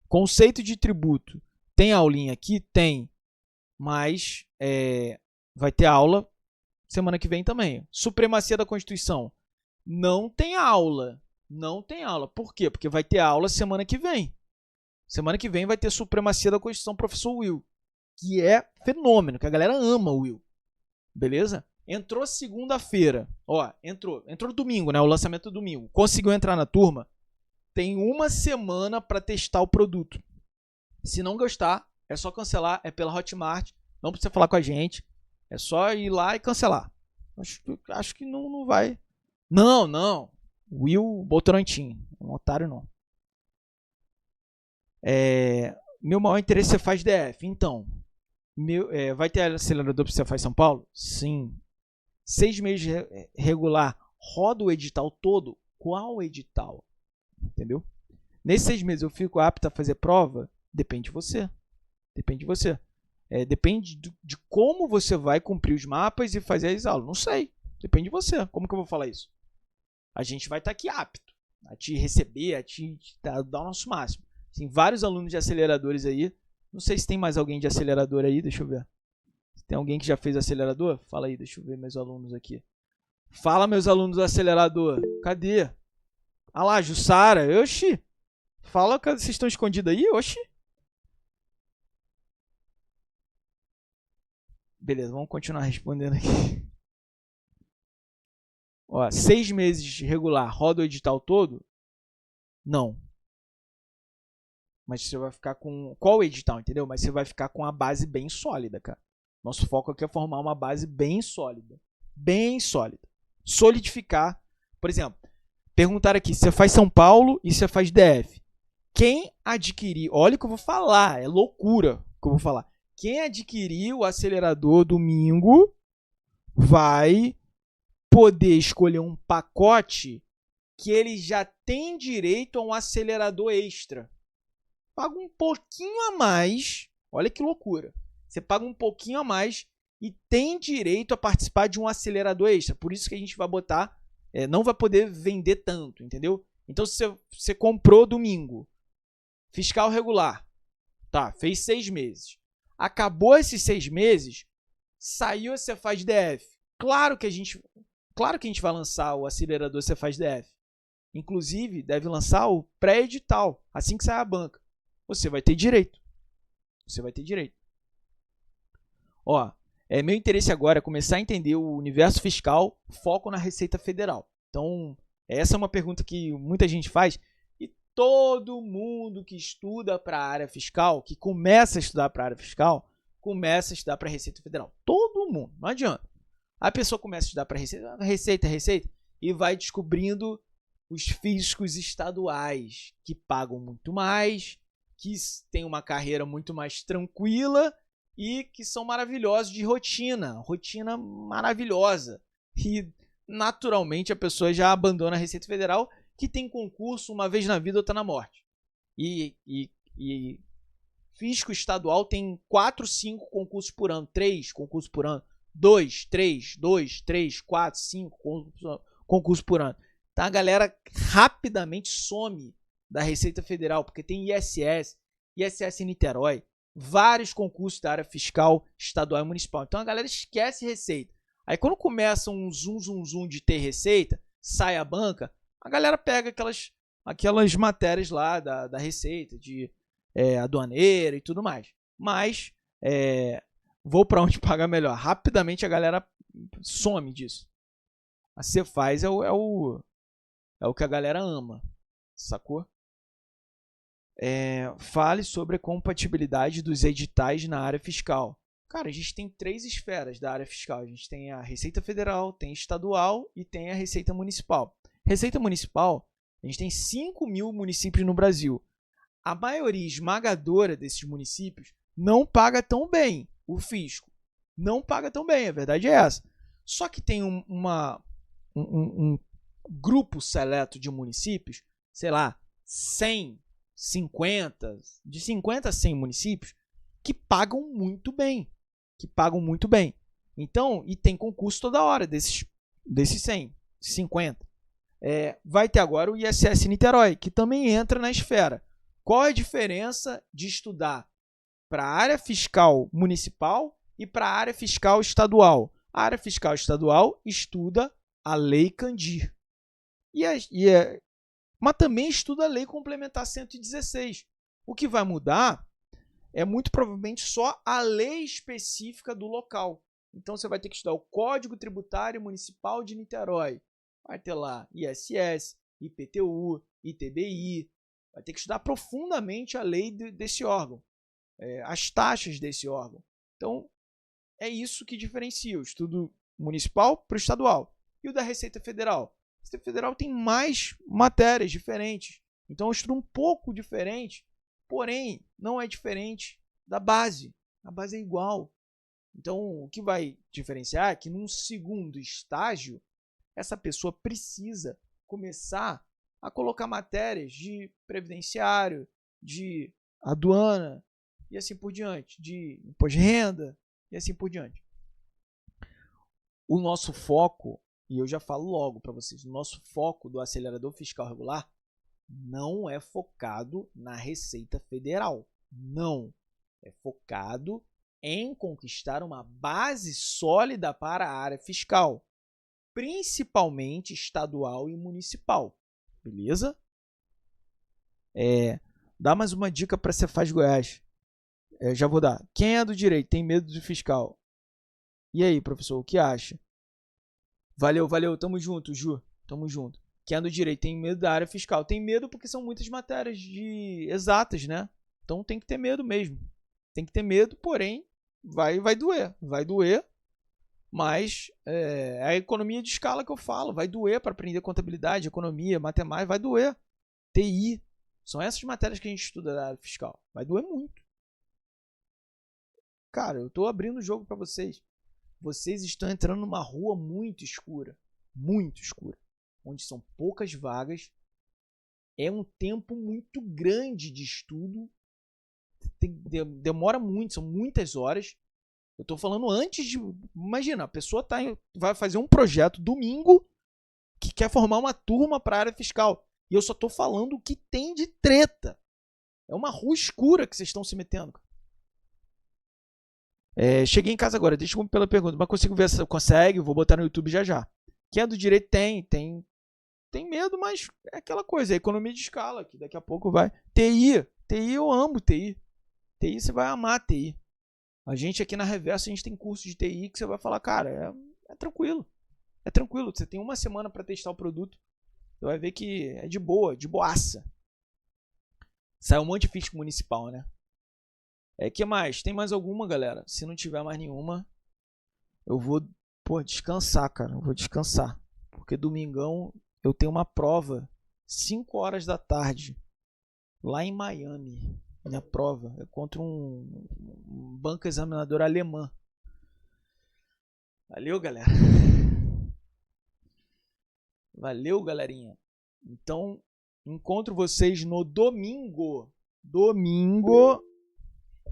conceito de tributo, tem aulinha aqui? Tem, mas vai ter aula semana que vem também. Supremacia da Constituição, não tem aula, por quê? Porque vai ter aula semana que vem. Semana que vem vai ter Supremacia da Constituição, professor Will, que é fenômeno, que a galera ama o Will, beleza? Entrou segunda-feira, entrou domingo, né? O lançamento do domingo. Conseguiu entrar na turma? Tem uma semana para testar o produto. Se não gostar, é só cancelar, é pela Hotmart, não precisa falar com a gente, é só ir lá e cancelar. Acho que não vai. Não. Will Botorantim, um otário não. Meu maior interesse é Cefaz DF, então. Vai ter acelerador para Cefaz São Paulo? Sim. 6 meses regular, roda o edital todo? Qual edital? Entendeu? Nesses 6 meses eu fico apto a fazer prova? Depende de você. Depende de como você vai cumprir os mapas e fazer as aulas. Não sei. Depende de você. Como que eu vou falar isso? A gente vai estar aqui apto a te receber, a te dar o nosso máximo. Tem vários alunos de aceleradores aí. Não sei se tem mais alguém de acelerador aí. Deixa eu ver. Tem alguém que já fez acelerador? Fala aí, deixa eu ver meus alunos aqui. Fala, meus alunos do acelerador. Cadê? Ah lá, Jussara. Oxi. Fala que vocês estão escondidos aí. Oxi. Beleza, vamos continuar respondendo aqui. 6 meses regular, roda o edital todo? Não. Mas você vai ficar com... Qual edital, entendeu? Mas você vai ficar com a base bem sólida, cara. Nosso foco aqui é formar uma base bem sólida. Bem sólida. Solidificar. Por exemplo, perguntaram aqui, você faz São Paulo e você faz DF. Quem adquirir... Olha o que eu vou falar, é loucura o que eu vou falar. Quem adquirir o acelerador domingo vai poder escolher um pacote que ele já tem direito a um acelerador extra. Paga um pouquinho a mais. Olha que loucura. Você paga um pouquinho a mais e tem direito a participar de um acelerador extra. Por isso que a gente vai botar... não vai poder vender tanto, entendeu? Então, se você comprou domingo, fiscal regular, tá, fez 6 meses. Acabou esses 6 meses, saiu, você faz DF. Claro Claro que a gente vai lançar o acelerador Cefaz DF. Inclusive, deve lançar o pré-edital, assim que sair a banca. Você vai ter direito. Você vai ter direito. Ó, meu interesse agora é começar a entender o universo fiscal, foco na Receita Federal. Então, essa é uma pergunta que muita gente faz e todo mundo que estuda para a área fiscal, que começa a estudar para a área fiscal, começa a estudar para a Receita Federal. Todo mundo, não adianta. A pessoa começa a estudar para Receita, e vai descobrindo os fiscos estaduais, que pagam muito mais, que têm uma carreira muito mais tranquila e que são maravilhosos de rotina maravilhosa. E, naturalmente, a pessoa já abandona a Receita Federal, que tem concurso uma vez na vida, outra na morte. E fisco estadual tem 4, 5 concursos por ano, 3 concursos por ano, 2, 3, 4, 5 concursos por ano. Então a galera rapidamente some da Receita Federal, porque tem ISS Niterói, vários concursos da área fiscal estadual e municipal. Então a galera esquece Receita. Aí quando começa um zoom de ter Receita, sai a banca, a galera pega aquelas matérias lá da Receita, de aduaneira e tudo mais. Mas vou para onde pagar melhor. Rapidamente a galera some disso. A Cefaz é o que a galera ama, sacou? Fale sobre a compatibilidade dos editais na área fiscal. Cara, a gente tem 3 esferas da área fiscal. A gente tem a Receita Federal, tem a Estadual e tem a Receita Municipal. Receita Municipal, a gente tem 5.000 municípios no Brasil. A maioria esmagadora desses municípios não paga tão bem o fisco. Não paga tão bem, a verdade é essa. Só que tem um grupo seleto de municípios, sei lá, 100, 50, de 50 a 100 municípios, que pagam muito bem. Então, e tem concurso toda hora desses 100, 50. Vai ter agora o ISS Niterói, que também entra na esfera. Qual é a diferença de estudar para a área fiscal municipal e para a área fiscal estadual? A área fiscal estadual estuda a Lei Candir. Mas também estuda a Lei Complementar 116. O que vai mudar é muito provavelmente só a lei específica do local. Então você vai ter que estudar o Código Tributário Municipal de Niterói. Vai ter lá ISS, IPTU, ITBI. Vai ter que estudar profundamente a lei desse órgão, as taxas desse órgão. Então, é isso que diferencia o estudo municipal para o estadual. E o da Receita Federal? A Receita Federal tem mais matérias diferentes. Então, é um estudo um pouco diferente, porém, não é diferente da base. A base é igual. Então, o que vai diferenciar é que num segundo estágio, essa pessoa precisa começar a colocar matérias de previdenciário, de aduana e assim por diante, de imposto de renda e assim por diante. O nosso foco, e eu já falo logo para vocês, o nosso foco do acelerador fiscal regular não é focado na Receita Federal. Não. É focado em conquistar uma base sólida para a área fiscal, principalmente estadual e municipal. Beleza? Dá mais uma dica para Cefaz Goiás. Já vou dar. Quem é do direito tem medo do fiscal? E aí, professor, o que acha? Valeu. Tamo junto, Ju. Tamo junto. Quem é do direito tem medo da área fiscal? Tem medo porque são muitas matérias exatas, né? Então tem que ter medo mesmo. Tem que ter medo, porém, vai doer. Vai doer, mas é a economia de escala que eu falo. Vai doer para aprender contabilidade, economia, matemática, vai doer. TI. São essas matérias que a gente estuda da área fiscal. Vai doer muito. Cara, eu estou abrindo o jogo para vocês. Vocês estão entrando numa rua muito escura, onde são poucas vagas, é um tempo muito grande de estudo, demora muito, são muitas horas. Eu estou falando antes de... Imagina, a pessoa vai fazer um projeto domingo que quer formar uma turma para a área fiscal. E eu só estou falando o que tem de treta. É uma rua escura que vocês estão se metendo. Cheguei em casa agora, desculpa pela pergunta, mas consigo ver se consegue, vou botar no YouTube já. Quem é do direito tem medo, mas é aquela coisa, é economia de escala, que daqui a pouco vai. TI eu amo TI. TI você vai amar TI. A gente aqui na Reverso, a gente tem curso de TI que você vai falar, cara, é tranquilo. É tranquilo, você tem uma semana para testar o produto, você vai ver que é de boa, de boaça. Saiu um monte de físico municipal, né? Que mais? Tem mais alguma, galera? Se não tiver mais nenhuma, eu vou descansar, cara. Eu vou descansar. Porque domingão eu tenho uma prova 5 horas da tarde lá em Miami. Minha prova é contra um banco examinador alemã. Valeu, galera. Valeu, galerinha. Então, encontro vocês no domingo. Domingo.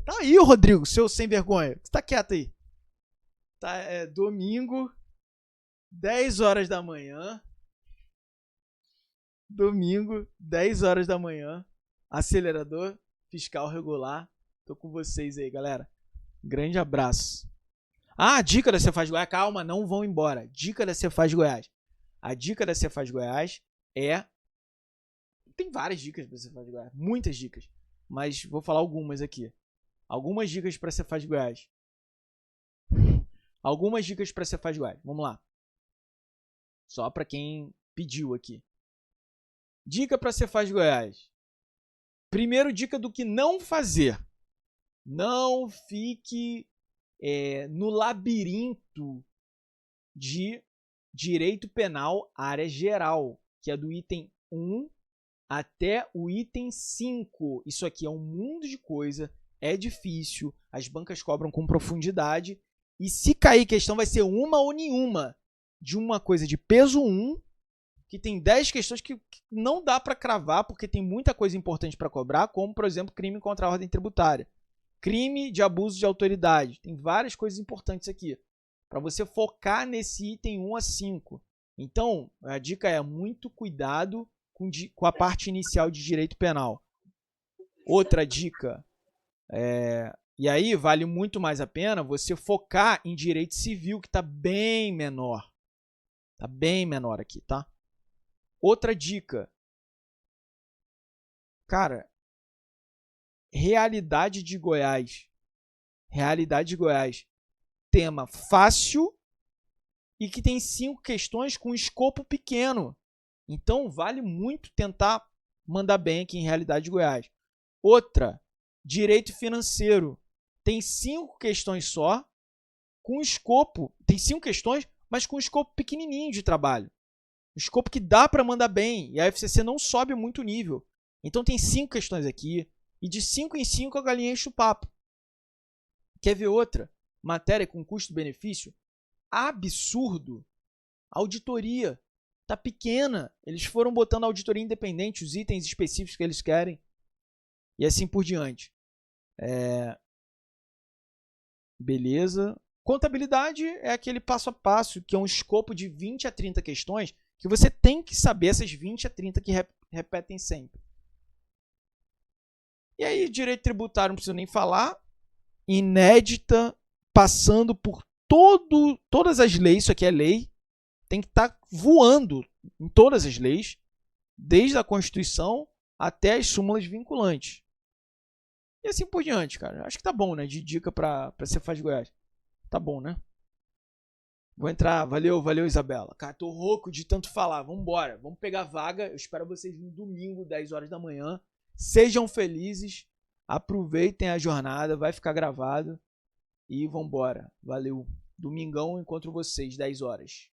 Tá aí, Rodrigo, seu sem vergonha. Você tá quieto aí. Tá, domingo, 10 horas da manhã. Domingo, 10 horas da manhã. Acelerador fiscal regular. Tô com vocês aí, galera. Grande abraço. Dica da Cefaz Goiás. Calma, não vão embora. Dica da Cefaz Goiás. A dica da Cefaz Goiás é... Tem várias dicas da Cefaz Goiás. Muitas dicas. Mas vou falar algumas aqui. Algumas dicas para Cefaz Goiás. Algumas dicas para Cefaz Goiás. Vamos lá. Só para quem pediu aqui. Dica para Cefaz Goiás. Primeiro, dica do que não fazer. Não fique no labirinto de direito penal área geral, que é do item 1 até o item 5. Isso aqui é um mundo de coisa, é difícil, as bancas cobram com profundidade, e se cair questão vai ser uma ou nenhuma, de uma coisa de peso 1, que tem 10 questões que não dá para cravar, porque tem muita coisa importante para cobrar, como, por exemplo, crime contra a ordem tributária. Crime de abuso de autoridade. Tem várias coisas importantes aqui, para você focar nesse item 1 a 5. Então, a dica é muito cuidado com a parte inicial de direito penal. Outra dica, e aí vale muito mais a pena você focar em direito civil, que está bem menor. Está bem menor aqui, tá? Outra dica. Cara, realidade de Goiás. Realidade de Goiás. Tema fácil e que tem 5 questões com escopo pequeno. Então, vale muito tentar mandar bem aqui em Realidade de Goiás. Outra, direito financeiro. Tem 5 questões só, com escopo. Tem 5 questões, mas com escopo pequenininho de trabalho. Escopo que dá para mandar bem, e a FCC não sobe muito o nível. Então tem 5 questões aqui, e de 5 em 5 a galinha enche o papo. Quer ver outra? Matéria com custo-benefício? Absurdo. Auditoria. Tá pequena. Eles foram botando auditoria independente, os itens específicos que eles querem, e assim por diante. Beleza. Contabilidade é aquele passo a passo, que é um escopo de 20 a 30 questões, que você tem que saber essas 20 a 30 que repetem sempre. E aí, direito tributário, não preciso nem falar. Inédita, passando por todas as leis, isso aqui é lei, tem que estar voando em todas as leis, desde a Constituição até as súmulas vinculantes. E assim por diante, cara. Acho que tá bom, né? De dica para Cefaz Goiás. Tá bom, né? Vou entrar. Valeu, Isabela. Cara, tô rouco de tanto falar. Vamos embora. Vamos pegar vaga. Eu espero vocês no domingo, 10 horas da manhã. Sejam felizes. Aproveitem a jornada. Vai ficar gravado. E vambora. Valeu. Domingão, encontro vocês, 10 horas.